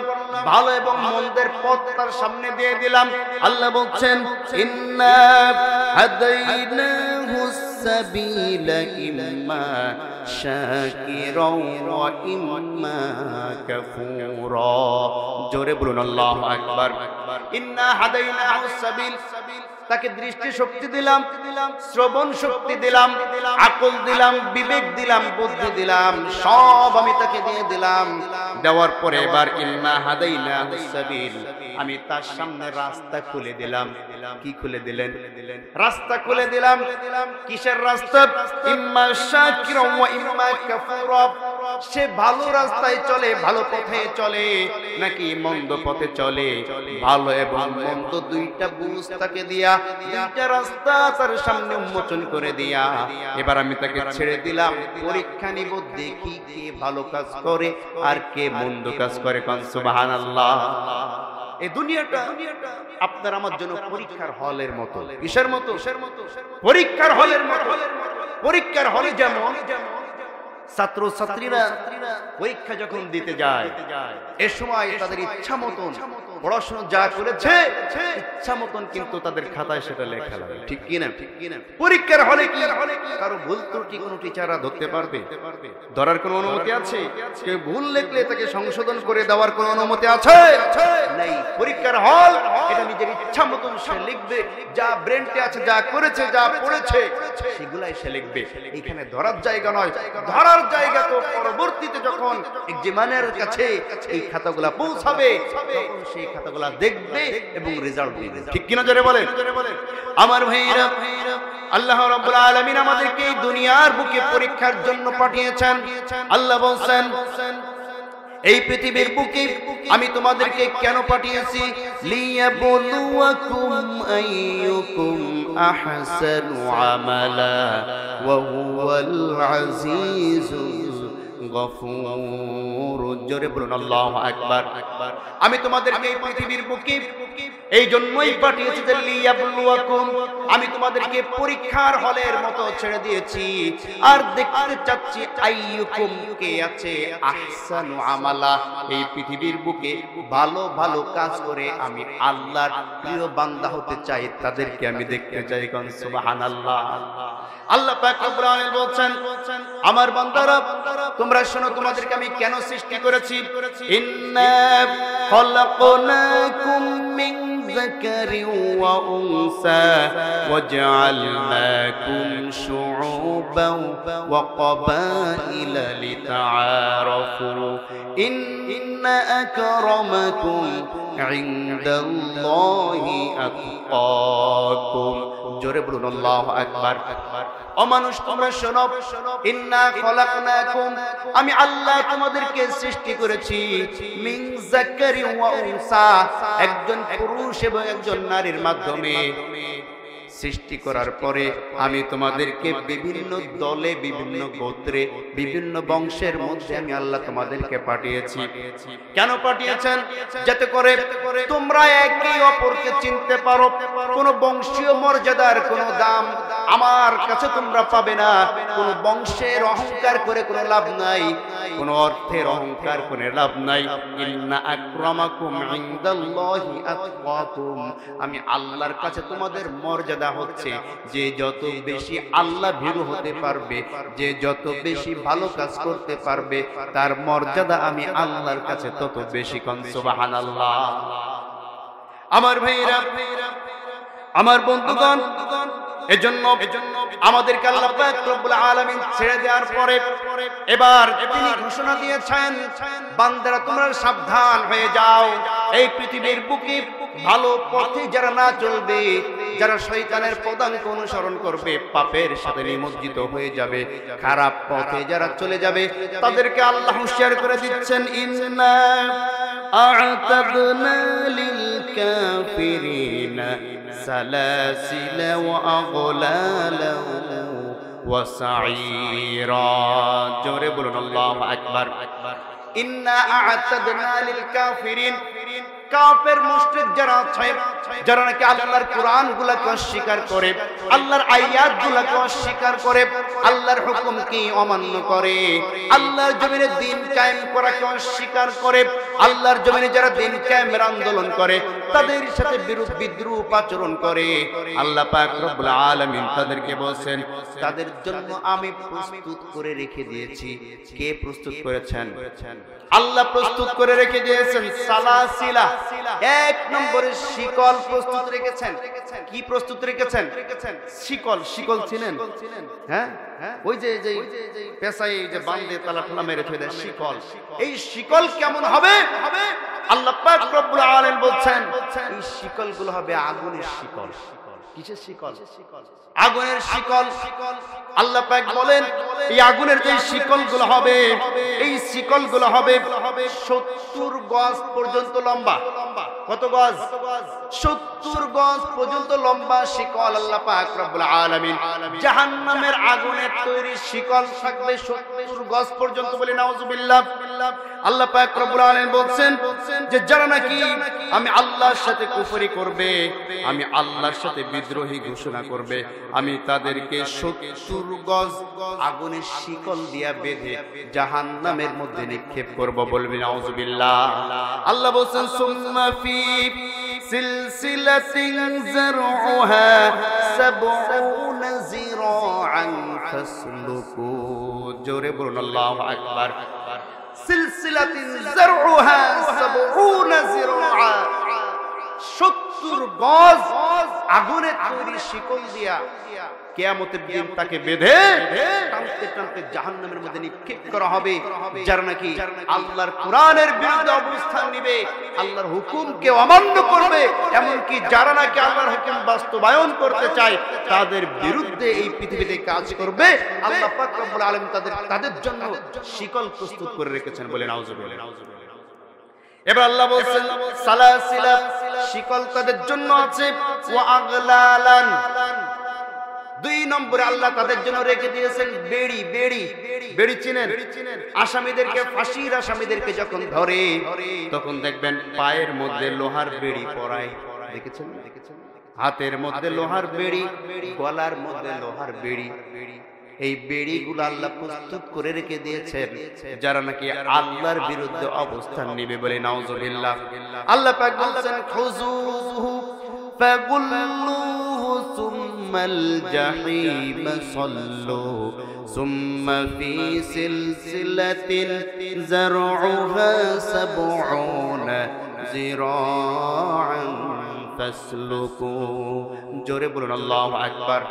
ভালো এবং মন্দের পথ তার সামনে দিয়ে দিলাম। আল্লাহ বলছেন, ইন্না হাদাইনাহুস সাবিলা ইম্মা শাকিরাও ওয়া ইম্মা কাফুরা। জোরে বলুন আল্লাহু আকবার। ইন্না হাদাইনাহুস সাবিল, তাকে দৃষ্টি শক্তি দিলাম, শ্রবণ শক্তি দিলাম, আকল দিলাম, বিবেক দিলাম, বুদ্ধি দিলাম, সব আমি তাকে দিয়ে দিলাম। দেওয়ার পরে এবার ইন্না হাদাইনাহুস সাবিল, আমি তার সামনে রাস্তা খুলে দিলাম। কি খুলে দিলেন? রাস্তা খুলে দিলাম। কিসের রাস্তা? ইম্মা শাকিরা ওয়া ইম্মা কাফুরা। সে ভালো রাস্তায় চলে, ভালো পথে চলে, নাকি মন্দ পথে চলে। ভালো এবং মন্দ দুইটা বুঝ তাকে দিয়া, দুইটা রাস্তা তার সামনে উন্মোচন করে দিয়া এবার আমি তাকে ছেড়ে দিলাম। পরীক্ষা নিব, দেখি কে ভালো কাজ করে আর কে মন্দ কাজ করে। কোন সুবহানাল্লাহ। এই দুনিয়াটা আপনার আমার জন্য পরীক্ষার হলের মতো। কিসের মতো? পরীক্ষার হলের মতো। পরীক্ষার হলে যেমন ছাত্র ছাত্রীরা পরীক্ষা যখন দিতে যায়, এ সময় তাদের ইচ্ছা মতন পড়াশোনা যা করেছে ইচ্ছা মতন কিন্তু তাদের খাতায় সেটা লেখা লাগে। ঠিক কি না? পরীক্ষার হলে কি কারো ভুল ত্রুটি কোনো টিচাররা ধরতে পারবে? ধরার কোনো অনুমতি আছে? কেউ ভুল লিখলে তাকে সংশোধন করে দেওয়ার কোনো অনুমতি আছে? নাই। পরীক্ষার হল এটা নিজের ইচ্ছা মতন সে লিখবে, যা ব্রেনটে আছে, যা করেছে, যা পড়েছে সেগুলাই সে লিখবে। এখানে ধরার জায়গা নয়। ধরার জায়গা তো পরবর্তীতে যখন এক্সামিনারের কাছে এই খাতাগুলা পৌঁছাবে তখন সেই খাতাগুলা দেখবে এবং রেজাল্ট দিবে। ঠিক কিনা জোরে বলেন? আমার ভাইরা, আল্লাহ রাব্বুল আলামিন আমাদেরকে এই দুনিয়ার বুকে পরীক্ষার জন্য পাঠিয়েছেন। আল্লাহ বলেন, এই পৃথিবীর বুকে আমি তোমাদেরকে কেন পাঠিয়েছি? লিয়াবলুয়াকুম আইয়ুকুম আহসানু আমালা ওয়া হুয়াল আজিজুল গফুর। জোরে বলুন আল্লাহু আকবার। আমি তোমাদেরকে এই পৃথিবীর বুকে এই জন্যই পাঠিয়েছি যে লিয়াবলুয়াকুম, আমি তোমাদেরকে পরীক্ষার হলের মতো ছেড়ে দিয়েছি। আর দেখতে চাচ্ছি আইয়ুকুম, কে আছে আহসানু আমালা, এই পৃথিবীর বুকে ভালো ভালো কাজ করে আমি আল্লাহর প্রিয় বান্দা হতে চাই, তাদেরকে আমি দেখতে চাই। কোন সুবহানাল্লাহ। আল্লাহ পাক রব্বুল আলামিন বলছেন, আমার বান্দারা তোমরা শোনো, তোমাদেরকে আমি কেন সৃষ্টি করেছি। ইন্না খলাকনাকুম মিন যাকারিন ওয়া উনসা ওয়াজআলনাকুম শুউবান ওয়া ক্বাবাইলা লিতাআরাফু ইন্না আকরামাকুম ইনদাল্লাহি আতকাকুম। জোরে বলুন আল্লাহু আকবার। ও মানুষ তোমরা শোনো, ইন্না খলাকনাকুম, আমি আল্লাহ তোমাদেরকে সৃষ্টি করেছি মিন যাকারিন ওয়া উনসা, একজন পুরুষ এবং একজন নারীর মাধ্যমে। সৃষ্টি করার পরে আমি তোমাদেরকে বিভিন্ন দলে, বিভিন্ন গোত্রে, বিভিন্ন বংশের মধ্যে আমি আল্লাহ তোমাদেরকে পাঠিয়েছি। কেন পাঠিয়েছেন? যাতে করে তোমরা একে অপরকে চিনতে পারো। কোন বংশীয় মর্যাদার কোন দাম আমার কাছে তোমরা পাবে না। কোন বংশের অহংকার করে কোনো লাভ নাই, কোন অর্থের অহংকার করে লাভ নাই। ইন্না আকরামাকুম ইনদাল্লাহি আতকাকুম, আমি আল্লাহর কাছে তোমাদের মর্যাদা হচ্ছে যে যত বেশি আল্লাহ ভীরু হতে পারবে, যে যত বেশি ভালো কাজ করতে পারবে, তার মর্যাদা আমি আল্লাহর কাছে তত বেশি। কোন সুবহানাল্লাহ। আমার ভাইরা, আমার বন্ধুগণ, এজন্য আমাদেরকে আল্লাহ পাক রব্বুল আলামিন ছেড়ে দেওয়ার পরে এবার তিনি ঘোষণা দিয়েছেন, বান্দারা তোমরা সাবধান হয়ে যাও। এই পৃথিবীর বুকে ভালো পথে যারা না চলবে, যারা শয়তানের পদাঙ্ক অনুসরণ করবে, পাপের সাথে নিমজ্জিত হয়ে যাবে, খারাপ পথে যারা চলে যাবে, তাদেরকে আল্লাহ হুঁশিয়ার করে দিচ্ছেন, ইন্না আ'তাদনা লিল কাফিরিনা সালাসিলা ওয়া আগলালা ওয়া সাঈরা। জোরে বলুন আল্লাহু আকবার। ইন্না আ'তাদনা লিল কাফিরিন, কাফের মুশরিক যারা আছে, যারা নাকি আল্লাহর কোরআন গুলাকে অস্বীকার করে, আল্লাহর আয়াত গুলাকে অস্বীকার করে, আল্লাহর হুকুমকে অমান্য করে, আল্লাহর জমিনে দ্বীন কায়েম করাকে অস্বীকার করে, আল্লাহর জমিনে যারা দ্বীন কায়েমের আন্দোলন করে, তাদের সাথে বিরূপ বিদ্রূপ আচরণ করে, আল্লাহ পাক রব্বুল আলামিন তাদেরকে বলেন, তাদের জন্য আমি প্রস্তুত করে রেখে দিয়েছি। কে প্রস্তুত করেছেন? আল্লাহ প্রস্তুত করে রেখে দিয়েছেন সালাসিলা, এক নম্বরের শিকল প্রস্তুত রেখেছেন। কি প্রস্তুত রেখেছেন? শিকল। শিকল চিনেন? হ্যাঁ, ওই যে পেশায় যে বাঁধে তালা ঠোলা মেরে থয়ে দেয়, শিকল। এই শিকল কেমন হবে? আল্লাহ পাক রব্বুল আলামিন বলছেন, এই শিকলগুলো হবে আগুনের শিকল। কিসের শিকল? আগুনের শিকল। আল্লাহ পাক বলেন, এই আগুনের যে শিকলগুলো হবে, এই শিকলগুলো হবে 70 গজ পর্যন্ত লম্বা। কত গজ? 70 গজ পর্যন্ত লম্বা শিকল আল্লাহ পাক রব্বুল আলামিন জাহান্নামের আগুনের তৈরি শিকল থাকবে 70 গজ পর্যন্ত। বলি নাউজুবিল্লাহ। আল্লাহ পাক রব্বুল আলামিন বলছেন যে যারা নাকি আমি আল্লাহর সাথে কুফরি করবে, আমি আল্লাহর সাথে বিদ্রোহী ঘোষণা করবে, আমি তাদেরকে 70 গজ আগুনের শিকল দিয়া বেঁধে জাহান্নামের মধ্যে নিক্ষেপ করব। বলবি নাউজুবিল্লাহ। আল্লাহ বলছেন, সুম্মা ফি সিলসিলাতিন যারউহা 70 যিরাআন ফাসলুকু। জোরে বলুন আল্লাহু আকবার। সিলসিলাতিন যারউহা 70 যিরাআ, 70 গজ আগুনের তৈরি শিকল দিয়া কিয়ামতের দিন তাকে বেঁধে টানতে টানতে জাহান্নামের মধ্যে নিক্ষেপ করা হবে। যারা নাকি আল্লাহর কোরআনের বিরুদ্ধে অবস্থান নিবে, আল্লাহর হুকুমকে অমান্য করবে, এমনকি যারা নাকি আল্লাহর হুকুম বাস্তবায়ন করতে চায়, তাদের বিরুদ্ধে এই পৃথিবীতে কাজ করবে, আল্লাহ পাক রব্বুল আলামিন তাদের জন্য শিকল প্রস্তুত করে রেখেছেন। বলে নাউজুবিল্লাহ। এবার আল্লাহ বলেন, সালাসিলা, শিকল তাদের জন্য আছে, ওয়া আগলালান, 2 নম্বরে আল্লাহ তাদের জন্য রেখে দিয়েছেন বেড়ি। বেড়ি, বেড়ি চিনেন? আসামিদেরকে, ফাঁসির আসামিদেরকে যখন ধরে, তখন দেখবেন পায়ের মধ্যে লোহার বেড়ি পরায়। দেখেছেন? হাতের মধ্যে লোহার বেড়ি, গলার মধ্যে লোহার বেড়ি। এই বেড়িগুলো আল্লাহ প্রস্তুত করে রেখে দিয়েছেন যারা নাকি আল্লাহর বিরুদ্ধে অবস্থান নেবে। বলে নাউজুবিল্লাহ। আল্লাহ পাক বলেন, খুযুহু ফাগুল্লুহু সুম্মা সুম্মাল জাহিম সাল্লু সুম্মা ফি সিলসিলাতিন যারউহা সাবউনা যিরাআন ফাসলুকু। জোরে বলুন আল্লাহু আকবার।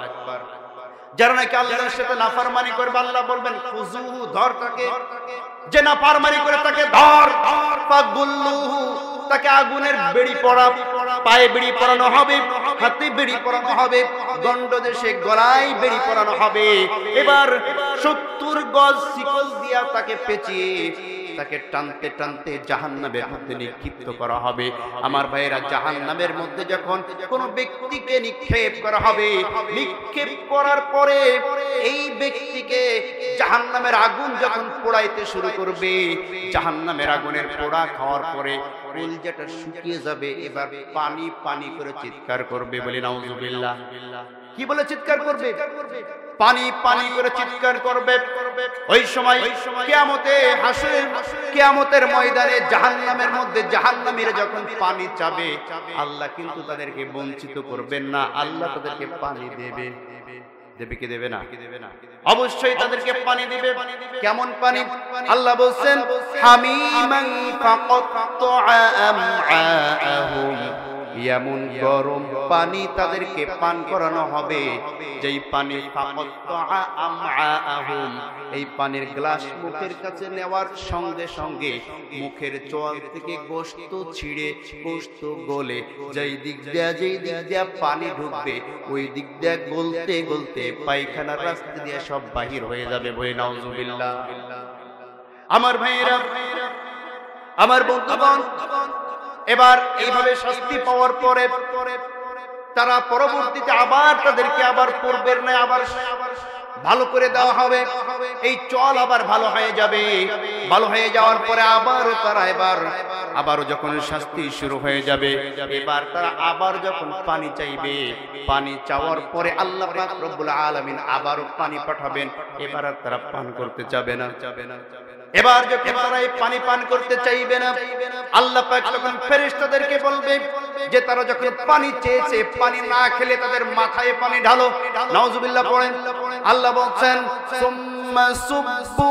যারা নাকি আল্লাহর সাথে নাফরমানি করবে আল্লাহ বলবেন খুজুহু, ধর তাকে। যে নাফরমানি করে তাকে ধর, ফাগুল্লুহু, তাকে আগুনের বেড়ি পড়া, পায়ে বেড়ি পরানো হবে, হাতে বেড়ি পরানো হবে, গন্ডদেশে গলায় বেড়ি পরানো হবে। এবার 70 গজ শিকল দিয়া তাকে পেঁচিয়ে তাকে টানতে টানতে জাহান্নামের মধ্যে নিক্ষিপ্ত করা হবে। আমার ভাইয়েরা, জাহান্নামের মধ্যে যখন কোন ব্যক্তিকে নিক্ষেপ করা হবে, নিক্ষেপ করার পরে এই ব্যক্তিকে জাহান্নামের আগুন যখন পোড়াইতে শুরু করবে, জাহান্নামের আগুনের পোড়া খাওয়ার পরে কলিজাটা শুকিয়ে যাবে। এবার পানি পানি করে চিৎকার করবে, বলি নাউজুবিল্লাহ। কি বলে চিৎকার করবে? পানি পানি করে চিৎকার করবে। ওই সময় কিয়ামতে হাসরে, কিয়ামতের ময়দানে জাহান্নামের মধ্যে জাহান্নামীরা যখন পানি চাবে, আল্লাহ কিন্তু তাদেরকে বঞ্চিত করবেন না, আল্লাহ তাদেরকে পানি দেবে। দেবে কি দেবে না? অবশ্যই তাদেরকে পানি দিবে। কেমন পানি? আল্লাহ বলছেন হামিমান ফাকাত্তাআ আমআআহুম, এমন গরম পানি তাদেরকে পান করানো হবে যেই পানি ফাকাত্তাআ আমআআহুম, এই পানির গ্লাস মুখের কাছে নেওয়ার সঙ্গে সঙ্গে মুখের চোয়াল থেকে গোশত ছিঁড়ে গোশত গলে যেই দিক দিয়া পানি ঢুকবে, ওই দিক দিয়া গলতে গলতে পায়খানার রাস্তা দিয়ে সব বাহির হয়ে যাবে, বলে নাউজুবিল্লাহ। আমার ভাইয়েরা, আমার বন্ধুগণ, এবার এইভাবে শাস্তি পাওয়ার পরে তারা পরবর্তীতে আবার তাদেরকে আবার পূর্বের ন্যায় আবার ভালো করে দেওয়া হবে। এই চল আবার ভালো হয়ে যাবে। ভালো হয়ে যাওয়ার পরে আবার তারা আবারও যখন শাস্তি শুরু হয়ে যাবে, এবার তারা আবার যখন পানি চাইবে, পানি চাওয়ার পরে আল্লাহ পাক রব্বুল আলামিন আবারও পানি পাঠাবেন। এবার আর তারা পান করতে চাবে না। এবার যখন তারা এই পানি পান করতে চাইবে না, আল্লাহ পাক তখন ফেরেশতাদেরকে বলবে যে তারা যখন পানি চেয়েছে, পানি না খেলে তাদের মাথায় পানি ঢালো। নাউজুবিল্লাহ পড়েন। আল্লাহ বলছেন সুম্মা সুব্বু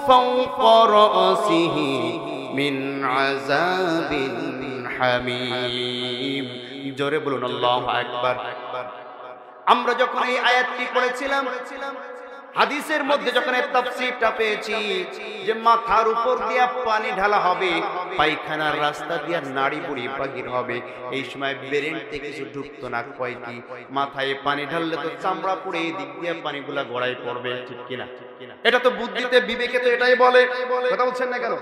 ফাওকা রাসিহি মিন আযাবিন হামীম। জোরে বলুন আল্লাহু আকবার। আমরা যখন এই আয়াতটি পড়েছিলাম, হাদিসের মধ্যে যখন এই তাফসীরটা পেয়েছি যে মাথার উপর দিয়া পানি ঢালা হবে, পায়খানার রাস্তা দিয়া নাড়ি বুড়ি বাহির হবে, এই সময় ব্রেনতে কিছু ঢুকতো না। কয় কি? মাথায় পানি ঢাললে তো চামড়া পুড়ে এই দিক দিয়ে পানিগুলা গড়ায় পড়বে, ঠিক কিনা? এটা তো বুদ্ধিতে বিবেকে তো এটাই বলে। কথা বলছেন না কেন?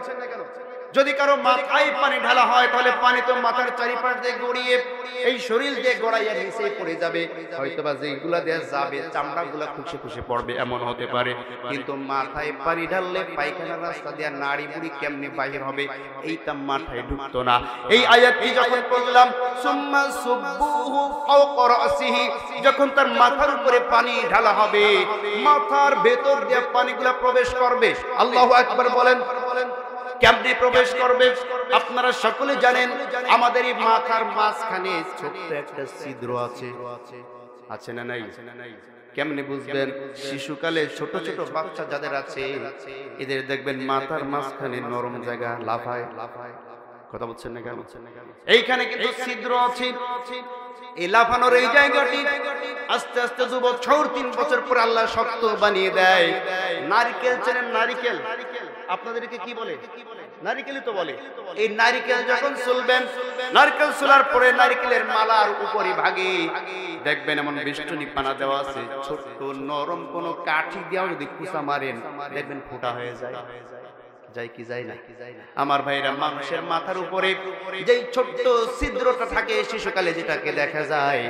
যদি কারো মাথায় পানি ঢালা হয় তাহলে পানি তো মাথার চারিপাশ দিয়ে গড়িয়ে এই শরীর দিয়ে গড়াইয়া নিচে পড়ে যাবে, হয়তোবা যেগুলা দিয়ে যাবে চামড়াগুলা খুশে খুশে পড়বে, এমন হতে পারে। কিন্তু মাথায় পানি ঢাললে পায়খানার রাস্তা দিয়ে নাড়ি বুড়ি কেমনে বাহির হবে, এইটা মাথায় ঢুকতো না। এই আয়াতটি যখন পড়লাম সুম্মা সুব্বুহু ফাওকা রাসিহি, যখন তার মাথার উপরে পানি ঢালা হবে, মাথার ভেতর দিয়ে পানিগুলা প্রবেশ করবে। আল্লাহু আকবার বলেন। কেমনে প্রবেশ করবে? আপনারা সকলে জানেন আমাদের এই মাথার মাঝখানে ছোট্ট একটা ছিদ্র আছে, আছে না নাই? কেমনে বুঝবেন? শিশুকালে ছোট ছোট বাচ্চা যাদের আছে এদের দেখবেন মাথার মাঝখানে নরম জায়গা লাফায়। কথা বলছেন না কেন? এইখানে কিন্তু ছিদ্র আছে। এই লাফানোর এই জায়গাটি আস্তে আস্তে 2 বছর 3 বছর পর আল্লাহ শক্ত বানিয়ে দেয়। নারকেল চেনেন? নারকেল আপনাদেরকে কি বলে? নারকেলই তো বলে। এই নারকেল যখন চুলবেন, নারকেল চুলার পরে নারকেলের মালার উপরি ভাগে দেখবেন এমন বেষ্টনী পানা দেওয়া আছে, ছোট্ট নরম কোন কাঠি দিয়েও যদি কুচা মারেন দেখবেন ফোঁটা হয়ে যায়। যায় কি যায় না? আমার ভাইরা, মানুষের মাথার উপরে যেই ছোট্ট ছিদ্রটা থাকে শিশুকালে যেটাকে দেখা যায়,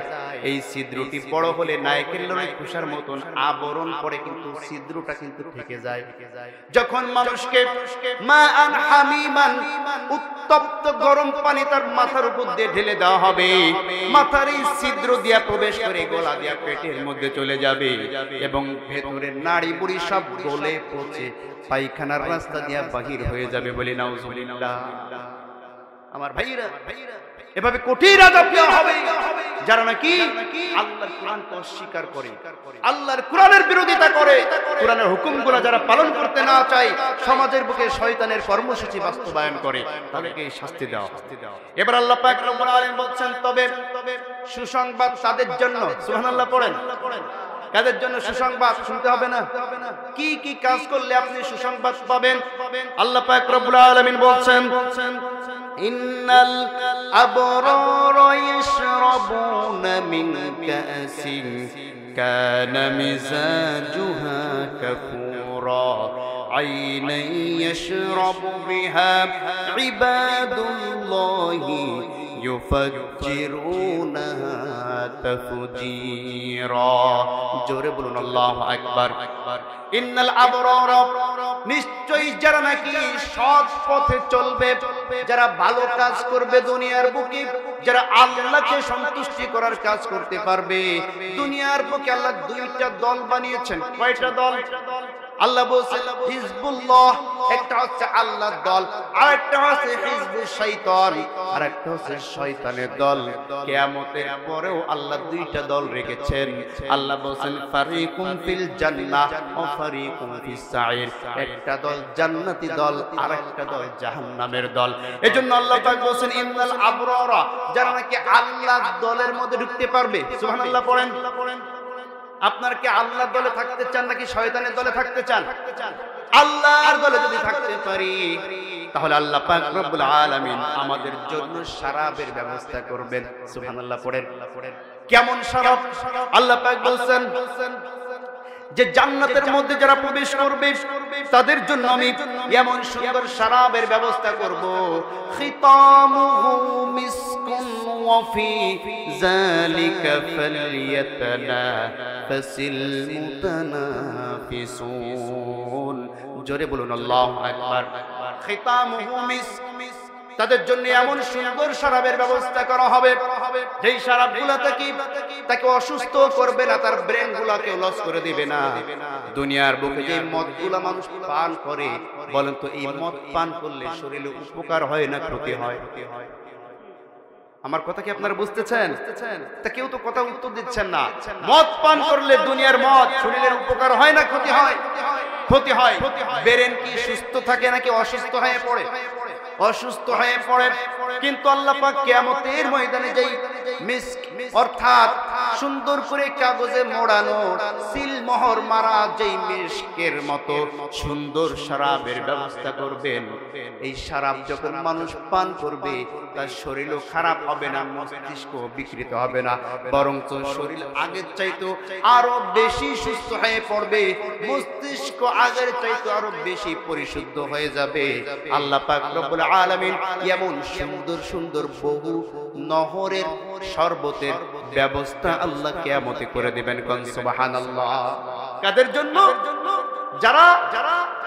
এই ছিদ্রটি বড় হলে নারকেলের খোসার মতন আবরণ পরে কিন্তু ছিদ্রটা কিন্তু থেকে যায়। যখন মানুষকে মাআন হামিমান উত্তপ্ত গরম পানি তার মাথার উপর দিয়ে ঢেলে দেওয়া হবে, মাথার এই ছিদ্র দিয়া প্রবেশ করে গলা দিয়া পেটের মধ্যে চলে যাবে এবং ভেতরের নাড়ি বুড়ি সব গলে পচে পায়খানার রাস্তা দিয়া বাহির হয়ে যাবে, বলি নাউজুবিল্লাহ। আমার ভাইরা, এভাবে কঠিন আযাব দেওয়া হবে। যারা নাকি আল্লাহর কোরআনকে অস্বীকার করে, আল্লাহর কোরআনের বিরোধিতা করে, কোরআনের হুকুমগুলো যারা পালন করতে না চায়, সমাজের বুকে শয়তানের কর্মসূচি বাস্তবায়ন করে, তাদেরকে শাস্তি দেওয়া। এবার আল্লাহ পাক রব্বুল আলামিন বলছেন, তবে সুসংবাদ তাদের জন্য। সুবহানাল্লাহ পড়েন। কাদের জন্য সুসংবাদ? শুনতে হবে না? কি কি কাজ করলে আপনি সুসংবাদ পাবেন? আল্লাহ পাক রব্বুল আলামিন বলছেন, ইন্নাল আবরারা ইয়াশরাবুনা মিন কাসিন কানা মিজাজুহা কাফুরা আইনান ইয়াশরাবু বিহা ইবাদুল্লাহি ইউফাজ্জিরুনাহা তাফজীরা। জোরে বলুন আল্লাহু আকবার। ইন্নাল আবরারা, নিশ্চয়ই যারা নাকি সৎ পথে চলবে, যারা ভালো কাজ করবে দুনিয়ার বুকে, যারা আল্লাহকে সন্তুষ্টি করার কাজ করতে পারবে। দুনিয়ার বুকে আল্লাহ দুইটা দল বানিয়েছেন। কয়টা দল? আল্লাহ বলেন হিজবুল্লাহ, একটা হচ্ছে আল্লাহর দল, আর একটা হচ্ছে হিজবুশ শয়তান, আর একটা হচ্ছে শয়তানের দল। কিয়ামতের পরেও আল্লাহ দুইটা দল রেখেছেন। আল্লাহ বলেন ফারিকুম ফিল জান্নাহ ওয়া ফারিকুম ফিস সাঈর, একটা দল জান্নাতি দল, আর একটা দল জাহান্নামের দল। এজন্য আল্লাহ পাক বলেন ইন্নাল আবরারা, যারা নাকি আল্লাহর দলের মধ্যে ঢুকতে পারবে। সুবহানাল্লাহ পড়েন। আপনার কি আল্লাহর দলে থাকতে চান নাকি শয়তানের দলে থাকতে চান? আল্লাহর দলে যদি থাকতে পারি, তাহলে আল্লাহ পাক রব্বুল আলামিন আমাদের জন্য শরাবের ব্যবস্থা করবেন। সুবহানাল্লাহ পড়েন। কেমন শরাব? আল্লাহ পাক বলেন যে জান্নাতের মধ্যে যারা প্রবেশ করবে তাদের জন্য আমি এমন সুন্দর শরাবের ব্যবস্থা করব, খিতামুহু মিসকুন ওয়া ফি যালিকা ফালইয়াতানাফাসিল মুতানাফিসুন। জোরে বলুন আল্লাহু আকবার। খিতামুহু মিসক, তাদের জন্য এমন সুন্দর শরাবের ব্যবস্থা করা হবে যেই শরাবগুলো তাকে অসুস্থ করবে না, তার ব্রেন গুলাকে লস করে দিবে না। দুনিয়ার বুকে যে মদগুলা মানুষ পান করে, বলেন তো এই মদ পান করলে শরীরে উপকার হয় না ক্ষতি হয়? আমার কথা কি আপনারা বুঝতেছেন? তা কেউ তো কথা উত্তর দিচ্ছেন না। মদ পান করলে, দুনিয়ার মদ, শরীরের উপকার হয় না ক্ষতি হয়? ক্ষতি হয়। ব্রেন কি সুস্থ থাকে নাকি অসুস্থ হয়ে পড়ে? অসুস্থ হয়ে পড়ে। কিন্তু আল্লাহ পাক কিয়ামতের ময়দানে যেই মিস্ক, অর্থাৎ সুন্দর করে কাগজে মোড়ানো সিল মোহর মারা যেই মিস্কের মতো সুন্দর শরাবের ব্যবস্থা করবেন। এই শরাব যখন মানুষ পান করবে, তার শরীরও খারাপ হবে না, মস্তিষ্ক বিকৃত হবে না, বরঞ্চ শরীর আগের চাইতে আরো বেশি সুস্থ হয়ে পড়বে, মস্তিষ্ক আগের চাইতে আরো বেশি পরিশুদ্ধ হয়ে যাবে। আল্লাহ পাক রব্বুল আলামিন এমন সুন্দর সুন্দর বহু নহরের শরবতের ব্যবস্থা আল্লাহ কিয়ামতে করে দিবেন। কোন সুবহানাল্লাহ। কাদের জন্য? যারা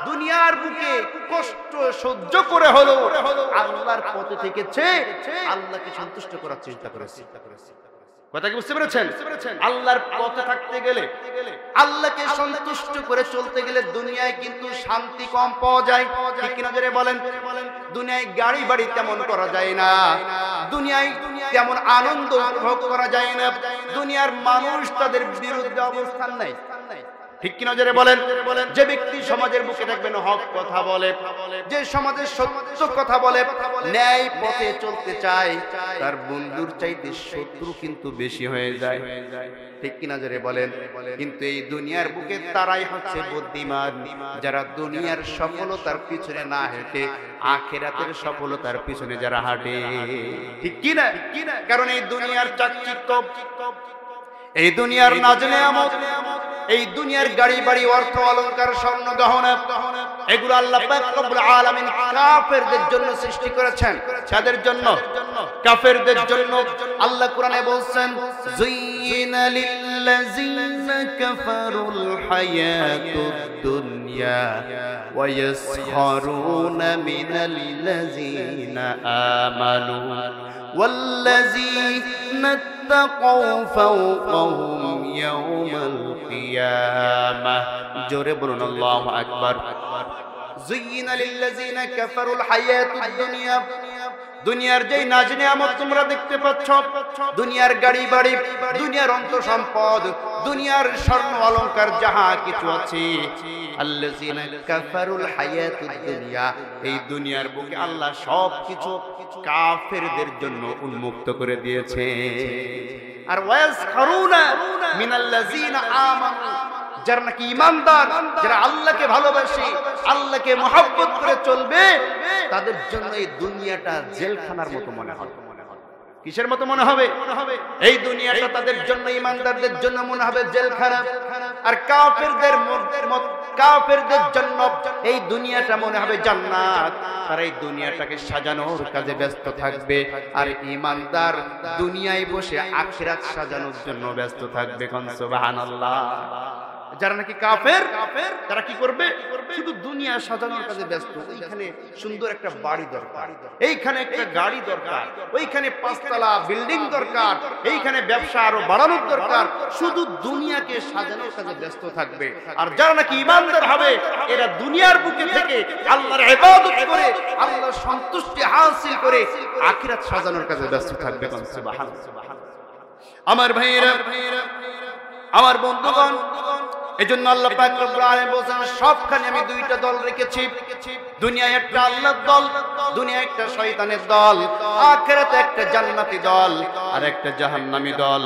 দুনিয়ার বুকে কষ্ট সহ্য করে হলো আল্লাহর পথে থেকেছে, আল্লাহকে সন্তুষ্ট করার চেষ্টা করেছে। কথা কি বুঝতে পেরেছেন? আল্লাহর পথে থাকতে গেলে, আল্লাহকে সন্তুষ্ট করে চলতে গেলে দুনিয়ায় কিন্তু শান্তি কম পাওয়া যায়। ঠিক কিনা জোরে বলেন? দুনিয়ায় গাড়ি বাড়ি তেমন করা যায় না, দুনিয়ায় তেমন আনন্দ উপভোগ করা যায় না, দুনিয়ার মানুষ তাদের বিরুদ্ধে অবস্থান নেয়। ঠিক কিনা জোরে বলেন? যে ব্যক্তি সমাজের বুকে দেখবেন হক কথা বলে, যে সমাজের সত্য কথা বলে, ন্যায় পথে চলতে চায়, তার বন্ধুর চাইতে শত্রু কিন্তু বেশি হয়ে যায়। ঠিক কিনা জোরে বলেন? কিন্তু এই দুনিয়ার বুকে তারাই হচ্ছে বুদ্ধিমান, যারা দুনিয়ার সফলতার পিছনে না হেঁটে আখিরাতের সফলতার পিছনে যারা হাঁটে। ঠিক কিনা? কারণ এই দুনিয়ার চাকচিক্য, এই দুনিয়ার নাজ নেয়ামত, এই দুনিয়ার গাড়ি বাড়ি, অর্থ অলংকার, স্বর্ণ গহনা, এগুলো আল্লাহ পাক রব্বুল আলামিন কাফেরদের জন্য সৃষ্টি করেছেন। কাদের জন্য? কাফেরদের জন্য। আল্লাহ কোরআনে বলছেন যুইনা লিল্লাযিনা কাফারুল হায়াতুদ দুনিয়া ওয়া ইয়াসখারুনা মিনাল্লাযিনা আমানু ওয়াল্লাযিনা اتقوا فوقهم يوم القيامة। জোরে বলুন আল্লাহু আকবার। زين للذين كفروا الحياة الدنيا দুনিয়ার যেই নাজ নিয়ামত তোমরা দেখতে পাচ্ছ, দুনিয়ার গাড়ি বাড়ি, দুনিয়ার অন্ত সম্পদ, দুনিয়ার স্বর্ণ অলংকার যাহা কিছু আছে, আল্লাযিনা কাফারুল হায়াতুদ দুনিয়া, এই দুনিয়ার বুকে আল্লাহ সব কিছু কাফেরদের জন্য উন্মুক্ত করে দিয়েছে। আর ওয়াসখারুনা মিনাল্লাযিনা আমানু, যারা নাকি ঈমানদার, যারা আল্লাহকে ভালোবাসে, আল্লাহকে মহব্বত করে চলবে, তাদের জন্য এই দুনিয়াটা জেলখানার মতো মনে হবে। কিসের মতো মনে হবে? এই দুনিয়াটা তাদের জন্য, ঈমানদারদের জন্য মনে হবে জেলখানা। আর কাফেরদের জন্য এই দুনিয়াটা মনে হবে জান্নাত। তারা এই দুনিয়াটাকে সাজানোর কাজে ব্যস্ত থাকবে, আর ঈমানদার দুনিয়ায় বসে আখিরাত সাজানোর জন্য ব্যস্ত থাকবে। কোন সুবহানাল্লাহ। যারা নাকি কাফের, তারা কি করবে? শুধু দুনিয়া সাজানোর কাজে ব্যস্ত। এইখানে সুন্দর একটা বাড়ি দরকার, এইখানে একটা গাড়ি দরকার, ওইখানে 5 তলা বিল্ডিং দরকার, এইখানে ব্যবসা আরো বাড়ানোর দরকার। শুধু দুনিয়াকে সাজানোর কাজে ব্যস্ত থাকবে। আর যারা নাকি ঈমানদার হবে, এরা দুনিয়ার বুকে থেকে আল্লাহর ইবাদত করে, আল্লাহর সন্তুষ্টি হাসিল করে আখিরাত সাজানোর কাজে ব্যস্ত থাকবে। সুবহানাল্লাহ। আমার ভাইয়েরা, আমার বন্ধুগণ, এজন্য আল্লাহ পাক রব্বুল আলামিন বলেন, সবখানে আমি দুইটা দল রেখেছি। দুনিয়ায় একটা আল্লাহর দল, দুনিয়ায় একটা শয়তানের দল, আখিরাতে একটা জান্নাতি দল আর একটা জাহান্নামী দল।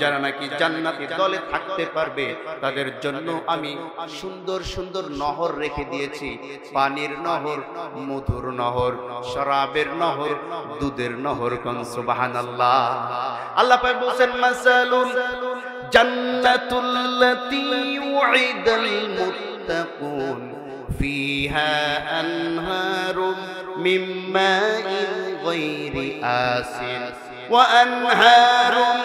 যারা নাকি জান্নাতি দলে থাকতে পারবে, তাদের জন্য আমি সুন্দর সুন্দর নহর রেখে দিয়েছি। পানির নহর, মধুর নহর, শরাবের নহর, দুধের নহর। কোন সুবহানাল্লাহ। আল্লাহ পাক বলেন, মাসালুল জান্নাতুল্লাতী উইদাল মুত্তাকুন ফিহা আনহারুম মিন মাইন গায়রি আসিন ওয়া আনহারুম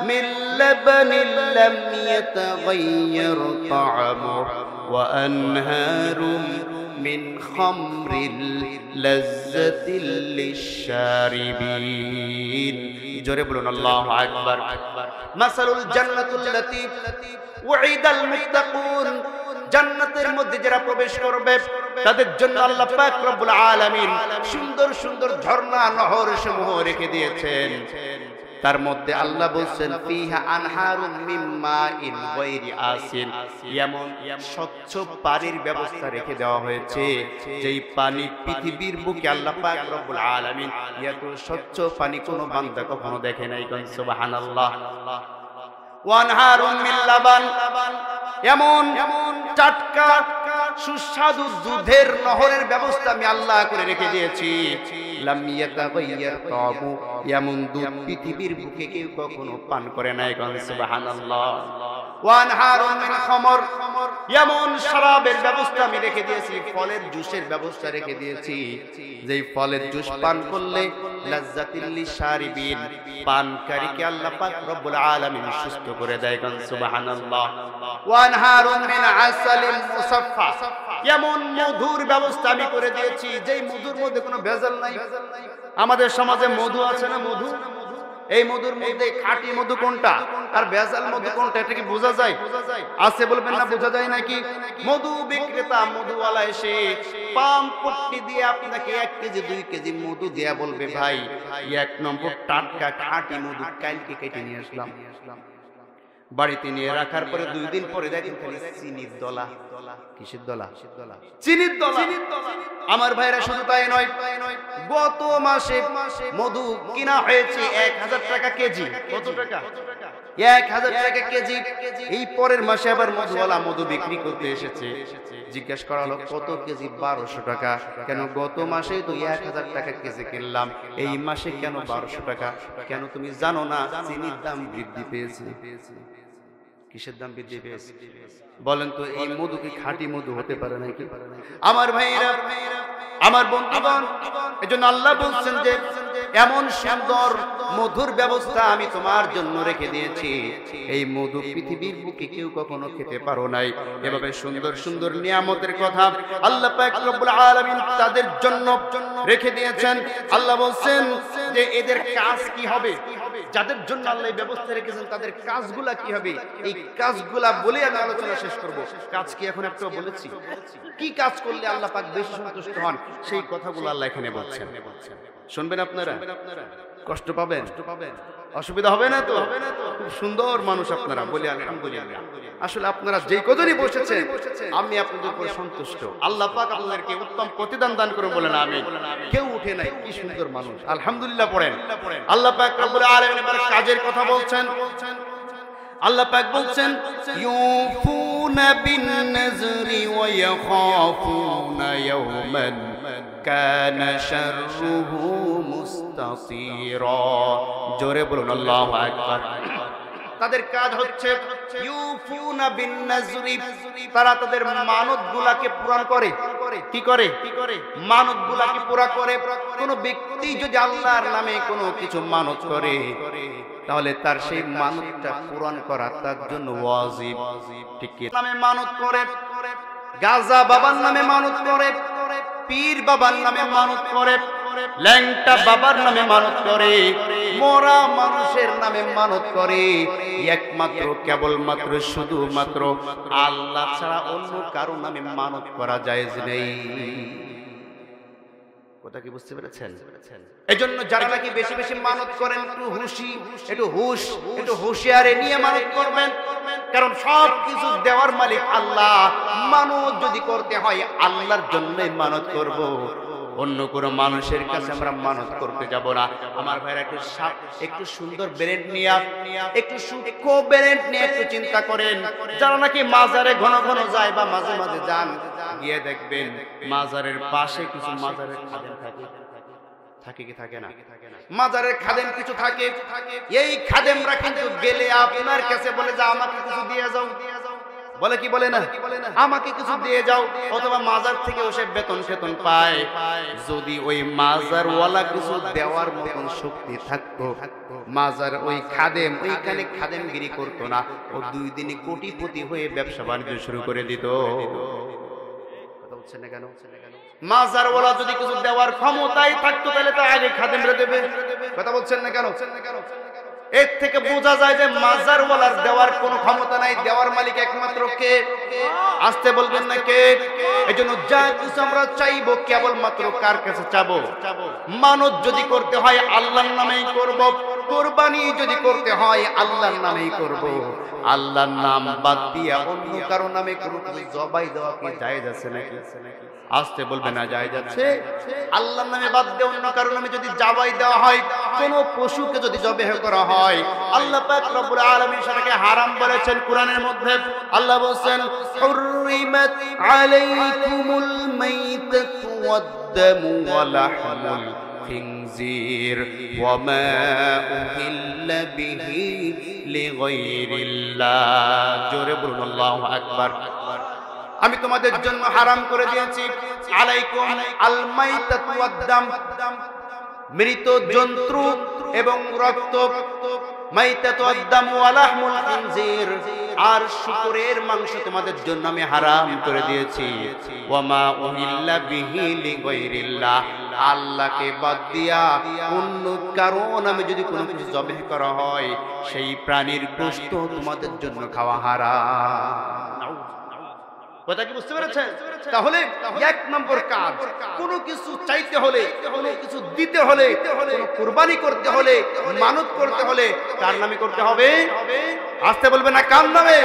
মিন লাবানিন লাম ইয়াতাগায়্যার তা'আমুহু ওয়া আনহারুম মিন খামরিল লাযযাতিল লিশ-শারিবিন। জোরে বলুন আল্লাহু আকবার। মাসালুল জান্নাতুল্লাতী উইদাল মুত্তাকুন, জান্নাতের মধ্যে যারা প্রবেশ করবে, তাদের জন্য আল্লাহ পাক রব্বুল আলামিন সুন্দর সুন্দর ঝর্ণা, নহর সমূহ রেখে দিয়েছেন। তার মধ্যে আল্লাহ বলছেন, ফিহা আনহারুম মিন মাইন গায়রি আসিন, এমন স্বচ্ছ পানির ব্যবস্থা রেখে দেওয়া হয়েছে, যেই পানি পৃথিবীর বুকে আল্লাহ পাক রব্বুল আলামিন এত স্বচ্ছ পানি কোনো বান্দা কখনো দেখে নাই। কোন সুবহানাল্লাহ। ওয়া আনহারুম মিন লাবান, এমন টাটকা সুস্বাদু দুধের নহরের ব্যবস্থা আমি আল্লাহ করে রেখে দিয়েছি। লাম ইয়াতাগায়্যার তা'আমু, এমন দুধ পৃথিবীর বুকে কেউ কখনো পান করে নাই। কোন সুবহানাল্লাহ। ওয়া আনহারুম মিন খামর, এমন শরাবের ব্যবস্থা আমি রেখে দিয়েছি, ফলের জুসের ব্যবস্থা রেখে দিয়েছি, যেই ফলের জুস পান করলে লাযযাতিল লিশ-শারিবিন, পানকারীকে আল্লাহ পাক রব্বুল আলামিন সুস্থ করে দেয়। কোন সুবহানাল্লাহ। ওয়া আনহারুম মিন আসালিন মুসাফফা, এমন মধুর ব্যবস্থা আমি করে দিয়েছি, যেই মধুর মধ্যে কোনো ভেজাল নাই। আমাদের সমাজে মধু আছে না? মধু, এই মধুর মধ্যে খাঁটি মধু কোনটা আর ভেজাল মধু কোনটা, এটা কি বোঝা যায়? আছে বলবেন না, বোঝা যায় নাকি? মধু বিক্রেতা, মধুওয়ালা এসে পাম পট্টি দিয়ে আপনাকে 1 কেজি 2 কেজি মধু দেয়া বলবে, ভাই 1 নম্বর টাটকা খাঁটি মধু কালকে কেটে নিয়ে আসলাম। বাড়িতে নিয়ে রাখার পরে 2 দিন পরে দেখেন খালি চিনির দলা। কিসের দলা? চিনির দলা। আমার ভাইরা, শুধু তাই নয়, গত মাসে মধু কিনা হয়েছে 1000 টাকা কেজি। কত টাকা? 1000 টাকা কেজি। এই পরের মাসে আবার মধুওয়ালা মধু বিক্রি করতে এসেছে। জিজ্ঞাসা করা হলো, কত কেজি? 1200 টাকা। কেন? গত মাসেই তো 1000 টাকা কেজি কিনলাম, এই মাসে কেন 1200 টাকা? কেন তুমি জানো না চিনির দাম বৃদ্ধি পেয়েছে? কিসের দাম বৃদ্ধি পেয়েছে বলেন তো? এই মধু কি খাঁটি মধু হতে পারে নাকি? আমার ভাইরা, আমার বন্ধুগণ, এজন্য আল্লাহ বলছেন যে এমন সুন্দর মধুর ব্যবস্থা আমি তোমার জন্য রেখে দিয়েছি, এই মধু পৃথিবীর বুকে কেউ কখনো খেতে পারো নাই। এভাবে সুন্দর সুন্দর নিয়ামতের কথা আল্লাহ পাক রব্বুল আলামিন তাদের জন্য রেখে দিয়েছেন। আল্লাহ বলছেন যে এদের কাজ কি হবে, যাদের জন্য আল্লাহ এই ব্যবস্থা রেখেছেন তাদের কাজগুলা কি হবে, এই কাজগুলা বলে আমি আলোচনা শেষ করব। কাজ কি এখন একটু বলেছি, কি কাজ করলে আল্লাহ পাক বেশি সন্তুষ্ট হন সেই কথাগুলো আল্লাহ এখানে বলছেন। শুনবেন আপনারা, কষ্ট পাবেন, অসুবিধা হবে না তো? খুব সুন্দর মানুষ আপনারা, বলি আলহামদুলিল্লাহ। আসলে আপনারা যে কজনই বসেছেন আমি আপনাদের উপর সন্তুষ্ট। আল্লাহ পাক আপনাদেরকে উত্তম প্রতিদান দান করুন বলেন আমিন। কেউ উঠে নাই, কি সুন্দর মানুষ, আলহামদুলিল্লাহ পড়েন। আল্লাহ পাক রব্বুল আলামিন এবার কাজের কথা বলছেন। আল্লাহ পাক বলছেন ইউফুনা বিন নাজরি ওয়া ইয়াখাফুনা ইয়াওমান কানা শাররুহু মুস্তাতিরা। জোরে বলুন আল্লাহু আকবার। তাদের কাজ হচ্ছে ইউফুনা বিন নাজরি, তারা তাদের মানতগুলাকে পূরণ করে। কি করে? মানতগুলাকে পুরা করে। কোন ব্যক্তি যদি আল্লাহর নামে কোনো কিছু মানত করে তাহলে তার সেই মানতটা পূরণ করা তার জন্য ওয়াজিব। ঠিক কি নামে মানত করে, গাজা বাবার নামে মানত করে, পীর বাবার নামে মানত করে, ল্যাংটা বাবার নামে মানত করে, মরা মানুষের নামে মানত করে, একমাত্র কেবলমাত্র শুধুমাত্র আল্লাহ ছাড়া অন্য কারো নামে মানত করা জায়েজ নেই। কথা কি বুঝতে পেরেছেন? এজন্য যারা নাকি বেশি বেশি মানত করেন একটু হুঁশিয়ারি নিয়ে মানত করবেন, কারণ সব কিছু দেওয়ার মালিক আল্লাহ। মানত যদি করতে হয় আল্লাহর জন্যই মানত করব, অন্য কোনো মানুষের কাছে আমরা মানত করতে যাব না। আমার ভাইরা একটু সুন্দর ব্রেন নিয়ে, একটু সূক্ষ্ম ব্রেন নিয়ে একটু চিন্তা করেন। যারা নাকি মাজারে ঘন ঘন যায় বা মাঝে মাঝে যান, গিয়ে দেখবেন মাজারের পাশে কিছু মাজারের খাদেম থাকে কি থাকে না? মাজারের খাদেম কিছু থাকে। এই খাদেমরা কিন্তু গেলে আপনার কাছে বলে যে আমাকে কিছু দিয়ে যাও, বলে কি বলে না, আমাকে কিছু দিয়ে যাও, অথবা মাজার থেকে ওসে বেতন টেতন পায়। যদি ওই মাজার ওয়ালা কিছু দেওয়ার মতন শক্তি থাকতো, মাজার ওই খাদেম ওইখানে খাদেমগিরি করতো না, ও 2 দিনে কোটিপতি হয়ে ব্যবসা বাণিজ্য শুরু করে দিত। কথা বলছেন না কেন? মাজার ওয়ালা যদি কিছু দেওয়ার ক্ষমতাই থাকতো তাহলে তো আগে খাদেমরা দেবে। কথা বলছেন না কেন? এর থেকে বোঝা যায় যে মাজার ওয়ালার দেওয়ার কোনো ক্ষমতা নাই, দেওয়ার মালিক একমাত্র কে? আসতে বলবেন না কে? এজন্য যা কিছু আমরা চাইবো কেবলমাত্র কার কাছে চাবো? মানত যদি করতে হয় আল্লাহর নামেই করব, কুরবানি যদি করতে হয় আল্লাহর নামেই করব। আল্লাহর নাম বাদ দিয়া অন্য কারো নামে কোনো কিছু জবাই দেওয়া কি জায়েজ আছে নাকি? আসতে বলবে না জায়েজ আছে। আল্লাহর নামে বাদ দিয়ে অন্য কারো নামে যদি জবাই দেওয়া হয়, কোন পশুকে যদি জবাই করা হয়, আল্লাহ পাক রব্বুল আলামিন সেটাকে হারাম বলেছেন কোরআনের মধ্যে। আল্লাহ বলেন হুররিমাত আলাইকুমুল মাইতাতু ওয়াদ-দামু ওয়া লাহমুল খিনজির ওয়া মা উহিল্লা বিহি লিগাইরিল্লাহ। জোরে বলুন আল্লাহু আকবার। আমি তোমাদের জন্য হারাম করে দিয়েছি আলাইকুম আল মাইতাতু ওয়াদ-দাম, মৃত জন্তু এবং রক্ত, মাইতাতু ওয়াদ-দাম ওয়া লাহমুল খিনজির, আর শূকরের মাংস তোমাদের জন্য আমি হারাম করে দিয়েছি। ওয়া মা উহিল্লা বিহি লিগাইরিল্লাহ, আল্লাহকে বাদ দিয়া অন্য কারো নামে যদি কোনো কিছু জবাই করা হয় সেই প্রাণীর গোশত তোমাদের জন্য খাওয়া হারাম। কথা কি বুঝতে পেরেছেন? তাহলে 1 নম্বর কাজ, কোনো কিছু চাইতে হলে, কোনো কিছু দিতে হলে, কোনো কুরবানি করতে হলে, মানত করতে হলে কার নামে করতে হবে? আসতে বলবে না কার নামে?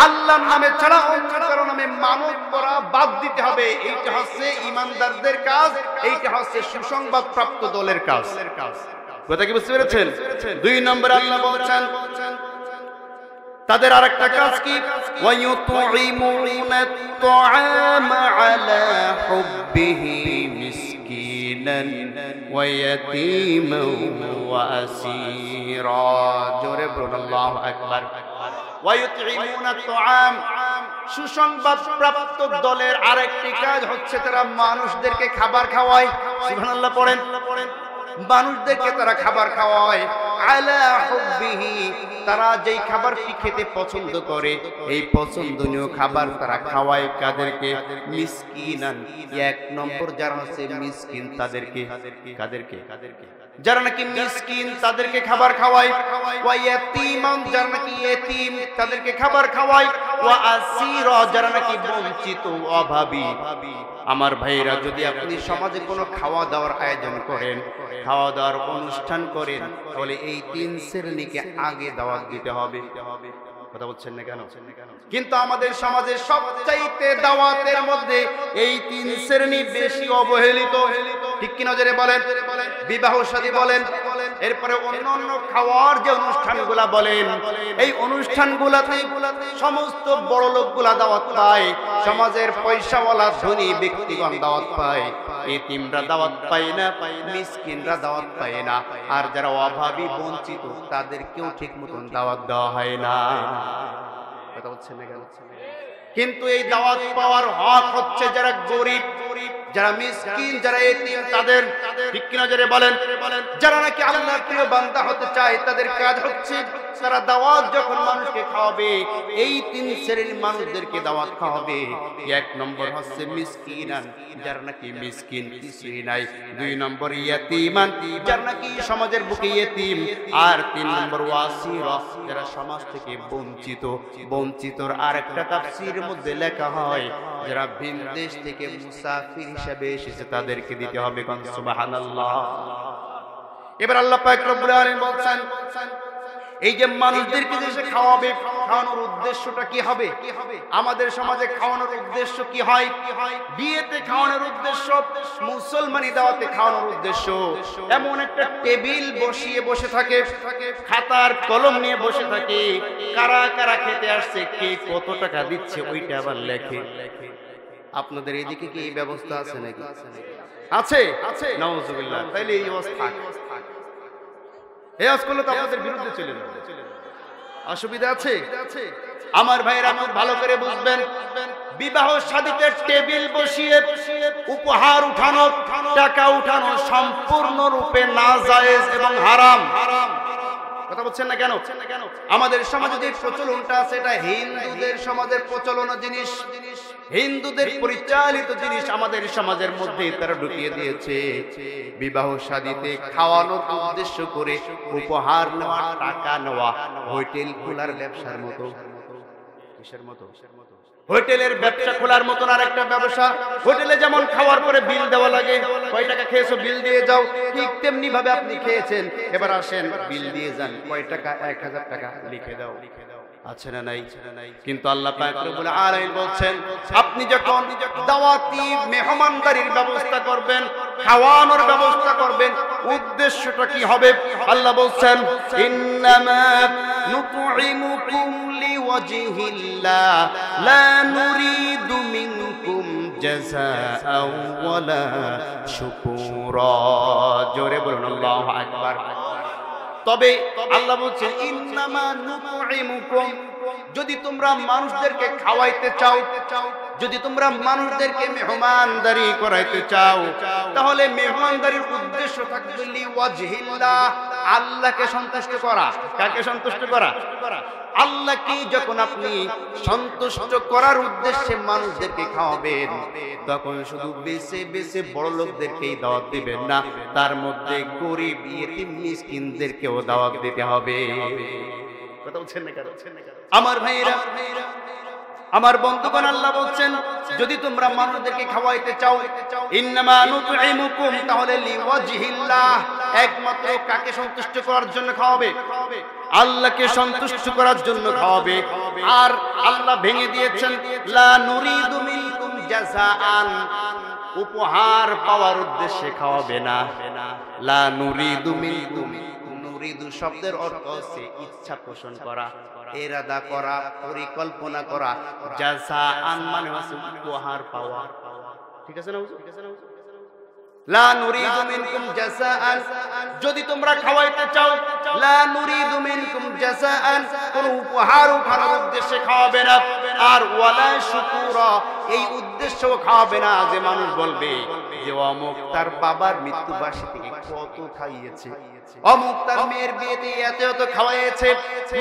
আল্লাহর নামে ছাড়া অন্য কারো নামে মানত করা বাদ দিতে হবে। এইটা হচ্ছে ঈমানদারদের কাজ, এইটা হচ্ছে সুসংবাদ প্রাপ্ত দলের কাজ। কথা কি বুঝতে পেরেছেন? 2 নম্বর আল্লাহ বলছেন তাদের আরেকটা কাজ কি? ওয়ায়ুতঈমুনাত তাআমা আলা হুব্বিহি মিসকিনান ওয়া ইয়াতীমান ওয়া আসীরা। জোরে বলুন আল্লাহু আকবার। ওয়ায়ুতঈমুনাত তাআম, সুসংবাদ প্রাপ্ত দলের আরেকটি কাজ হচ্ছে তারা মানুষদেরকে খাবার খাওয়ায়। সুবহানাল্লাহ পড়েন। মানুষদেরকে তারা খাবার খাওয়ায়। আলা হুব্বিহি, তারা যেই খাবারটি খেতে পছন্দ করে এই পছন্দনীয় খাবার তারা খাওয়ায় কাদেরকে? মিসকিনান, এক নম্বর যারা হচ্ছে মিসকিন তাদেরকে। কাদেরকে? যারা নাকি মিসকিন তাদেরকে খাবার খাওয়ায়। ওয়া ইয়াতীমান, যারা নাকি ইতিম তাদেরকে খাবার খাওয়ায়। ওয়া আসীরা, যারা নাকি বঞ্চিত অভাবী। আমার ভাইরা, যদি আপনি সমাজে কোনো খাওয়া দাওয়ার আয়োজন করেন, খাওয়া দাওয়ার অনুষ্ঠান করেন, তাহলে এই তিন শ্রেণীকে আগে দাওয়াত দিতে হবে। কথা বলছেন না কেন? কিন্তু আমাদের সমাজে সবচাইতে দাওয়াতের মধ্যে এই তিন শ্রেণী বেশি অবহেলিত। ঠিক কি নজরে বলেন? বিবাহ শাদী বলেন, এরপরে অন্যান্য খাওয়ার যে অনুষ্ঠানগুলা বলেন, এই অনুষ্ঠানগুলাতে সমস্ত বড় লোকগুলা দাওয়াত পায়, সমাজের পয়সাওয়ালা ধনী ব্যক্তিগণ দাওয়াত পায়, এতিমরা দাওয়াত পায় না, মিসকিনরা দাওয়াত পায় না, আর যারা অভাবী বঞ্চিত তাদেরকেও ঠিক মতন দাওয়াত দেওয়া হয় না। কথা বলছেন না কেন? কিন্তু এই দাওয়াত পাওয়ার হক হচ্ছে যারা গরিব, যারা মিসকিন, যারা এতিম তাদের। ঠিক কি নজরে বলেন? যারা নাকি আল্লাহর প্রিয় বান্দা হতে চায় তাদের কাজ হচ্ছে তারা দাওয়াত যখন মানুষকে খাওয়াবে এই তিন শ্রেণীর মানুষদেরকে দাওয়াত খাওয়াবে। এক নম্বর হচ্ছে মিসকিনান, যারা নাকি মিসকিন কিছুই নাই। দুই নম্বর ইয়াতীমান, যারা নাকি সমাজের বুকে ইয়েতিম। আর তিন নম্বর ওয়াসিরা, যারা সমাজ থেকে বঞ্চিত। বঞ্চিতর আরেকটা তাফসীরের মধ্যে লেখা হয় যারা ভিন দেশ থেকে মুসাফির হিসেবে এসেছে তাদেরকে দিতে হবে। কোন সুবহানাল্লাহ। এবার আল্লাহ পাক রব্বুল আলামিন বলছেন, এই যে মানুষদেরকে যে সে খাওয়াবে, খাওয়ানোর উদ্দেশ্যটা কি হবে? আমাদের সমাজে খাওয়ানোর উদ্দেশ্য কি হয়? বিয়েতে খাওয়ানোর উদ্দেশ্য, মুসলমানি দাওয়াতে খাওয়ানোর উদ্দেশ্য এমন একটা টেবিল বসিয়ে বসে থাকে, খাতার কলম নিয়ে বসে থাকে, কারা কারা খেতে আসছে, কে কত টাকা দিচ্ছে ওইটা আবার লেখে। আপনাদের এদিকে কি এই ব্যবস্থা আছে নাকি? আছে? নাউজুবিল্লাহ। তাইলে এই অবস্থা করলে তো আপনাদের বিরুদ্ধে চলে যাবে, অসুবিধা আছে? আমার ভাইরা খুব ভালো করে বুঝবেন, বিবাহ শাদীতে টেবিল বসিয়ে উপহার উঠানো, টাকা উঠানো সম্পূর্ণরূপে নাজায়েজ এবং হারাম। কথা বলছেন না কেন? আমাদের সমাজে যে প্রচলনটা আছে এটা হিন্দুদের সমাজের প্রচলন জিনিস, হিন্দুদের পরিচালিত জিনিস আমাদের সমাজের মধ্যে তারা ঢুকিয়ে দিয়েছে। বিবাহ শাদীতে খাওয়ানোর উদ্দেশ্য করে উপহার নেওয়া, টাকা নেওয়া, হোটেল খোলার ব্যবসার মতো। কিসের মতো? হোটেলের ব্যবসা খোলার মতন আরেকটা ব্যবসা। হোটেলে যেমন খাওয়ার পরে বিল দেওয়া লাগে, কয় টাকা খেয়েছো বিল দিয়ে যাও, ঠিক তেমনি ভাবে আপনি খেয়েছেন, এবার আসেন বিল দিয়ে যান, কয় টাকা? 1000 টাকা লিখে দাও। আছে না নাই? কিন্তু আল্লাহ পাক রব্বুল আলামিন বলছেন, আপনি যখন দাওয়াতি মেহমানদারির ব্যবস্থা করবেন, খাওয়ানোর ব্যবস্থা করবেন, উদ্দেশ্যটা কি হবে? আল্লাহ বলছেন, ইন্নামা নুতঈমুকুম লিওয়াজহিল্লাহ লা নুরিদু মিনকুম জাযাআন ওয়ালা শুকুরা। জোরে বলুন আল্লাহু আকবার। তবে আল্লাহ বলছেন, ইন্নামা নুতঈমুকুম, যদি তোমরা মানুষদেরকে খাওয়াইতে চাও, যদি তোমরা মানুষদেরকে মেহমানদারি করাইতে চাও, তাহলে মেহমানদারির উদ্দেশ্য থাকবে লিওয়াজহিল্লাহ, আল্লাহকে সন্তুষ্ট করা। কাকে সন্তুষ্ট করা? আল্লাহকে যখন আপনি সন্তুষ্ট করার উদ্দেশ্যে মানুষদেরকে খাওয়াবেন, তখন শুধু বেছে বেছে বড় লোকদেরকেই দাওয়াত দিবেন না, তার মধ্যে গরিব ইতিম মিসকিনদেরকেও দাওয়াত দিতে হবে। কথা বলছেন না কেন? আমার ভাইরা, আমার বন্ধুগণ, আল্লাহ বলছেন, যদি তোমরা মানুষদেরকে খাওয়াইতে চাও, ইন্নামা নুতঈমুকুম, তাহলে লিওয়াজহিল্লাহ, একমাত্র কাকে সন্তুষ্ট করার জন্য খাওয়াবে? আল্লাহকে সন্তুষ্ট করার জন্য খাওয়াবে। আর আল্লাহ ভেঙে দিয়েছেন, লা নুরিদু মিনকুম জাযাআন, উপহার পাওয়ার উদ্দেশ্যে খাওয়াবে না। লা নুরিদু মিনকুম, নুরিদু শব্দের অর্থ হচ্ছে ইচ্ছা পোষণ করা, ইরাদা করা, পরিকল্পনা করা। জাযাআন মানে হচ্ছে উপহার পাওয়া। ঠিক আছে না? লা নুরিদু মিনকুম জাযাআন, যদি তোমরা খাওয়াইতে চাও, লা নুরিদু মিনকুম জাযাআন, কোন উপহার উঠানোর উদ্দেশ্যে খাওয়াবে না। আর ওয়ালা শুকুরা, এই উদ্দেশ্যও খাওয়াবে না যে মানুষ বলবে যে অমুক তার বাবার মৃত্যুবার্ষিকীতে কত খাইয়েছে, অমুক তার মেয়ের বিয়েতে এত এত খাওয়াইয়েছে।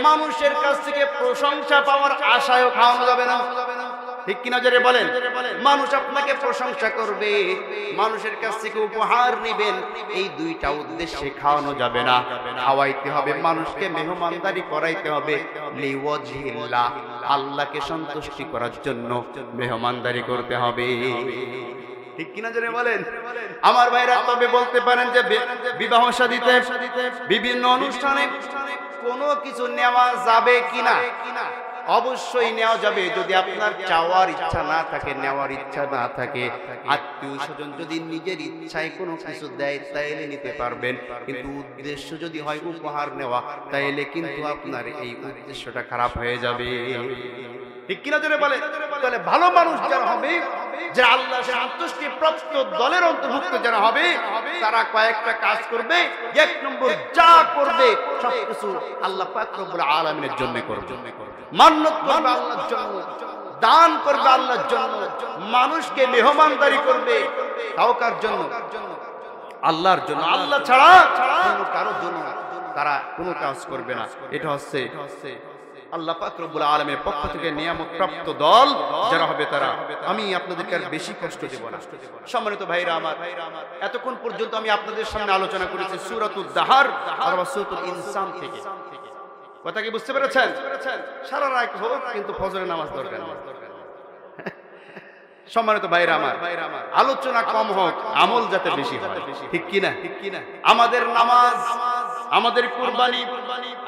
মানুষের কাছ থেকে প্রশংসা পাওয়ার আশায়ও খাওয়ানো যাবে না, ঠিক কিনা জোরে বলেন? মানুষ আপনাকে প্রশংসা করবে, মানুষের কাছ থেকে উপহার নেবেন, এই দুইটা উদ্দেশ্যে খাওয়ানো যাবে না। খাওয়াইতে হবে মানুষকে, মেহমানদারি করাইতে হবে লিওয়াজহিল্লাহ, আল্লাহকে সন্তুষ্টি করার জন্য মেহমানদারি করতে হবে, ঠিক কিনা জোরে বলেন? আমার ভাইরা, তবে বলতে পারেন যে বিবাহ শাদীতে বিভিন্ন অনুষ্ঠানে কোনো কিছু নেওয়া যাবে কিনা? অবশ্যই নেওয়া যাবে, যদি আপনার চাওয়ার ইচ্ছা না থাকে, নেওয়ার ইচ্ছা না থাকে। আত্মীয় স্বজন যদি নিজের ইচ্ছায় কোনো কিছু দেয় তাইলে নিতে পারবেন, কিন্তু উদ্দেশ্য যদি হয় উপহার নেওয়া, তাইলে কিন্তু আপনার এই উদ্দেশ্যটা খারাপ হয়ে যাবে, ঠিক কিনা জোরে বলে? তাহলে ভালো মানুষ যারা হবে, যে আল্লাহ সন্তুষ্টি প্রাপ্ত দলের অন্তর্ভুক্ত যারা হবে, তারা কয়েকটা কাজ করবে। এক নম্বর, যা করবে সবকিছু আল্লাহ পাক রব্বুল আলামিনের জন্য করবে, মান্নত করবে আল্লাহর জন্য, দান করবে আল্লাহর জন্য, মানুষকে মেহমানদারি করবে তাও কার জন্য? আল্লাহর জন্য। আল্লাহ ছাড়া কোনো কারোর জন্য তারা কোনো কাজ করবে না। এটা হচ্ছে আল্লাহ পাক রব্বুল আলামিনের পক্ষ থেকে নিয়ামত প্রাপ্ত দল যারা হবে তারা। আমি আপনাদেরকে আর বেশি কষ্ট দেব না। সম্মানিত ভাইরা আমার, এতক্ষণ পর্যন্ত আমি আপনাদের সামনে আলোচনা করেছি সূরাতুদ দাহর আর সূরাতুল ইনসান থেকে। কথা কি বুঝতে পেরেছেন? সারা রাত হোক কিন্তু ফজরের নামাজ দরকার নেই। সম্মানিত ভাইরা আমার, আলোচনা কম হোক, আমল যাতে বেশি হয়, ঠিক কিনা? আমাদের নামাজ, আমাদের কুরবানি,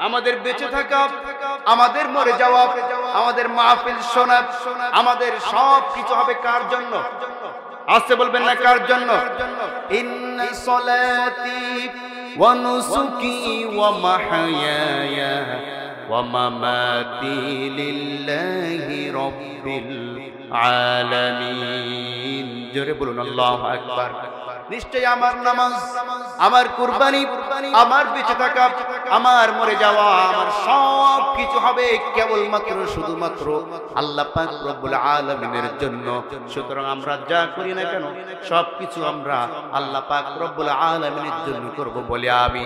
আমাদের বেঁচে থাকা, আমাদের মরে যাওয়া, আমাদের মাহফিল শোনা, আমাদের সব কিছু হবে কার জন্য? আসতে বলবেন না কার জন্য? ইন্না সলাতি ওয়া নুসুকি ওয়া মাহইয়ায়া ওয়া মামাতি লিল্লাহি রাব্বিল আলামিন। জোরে বলুন আল্লাহু আকবার। নিশ্চয় আমার নামাজ, আমার কুরবানি, আমার বেঁচে থাকা, আমার মরে যাওয়া, আমার সব কিছু হবে কেবলমাত্র শুধুমাত্র আল্লাহ পাক রব্বুল আলামিনের জন্য। সুতরাং আমরা যা করি না কেন সব কিছু আমরা আল্লাহ পাক রব্বুল আলামিনের জন্য করব বলে আমি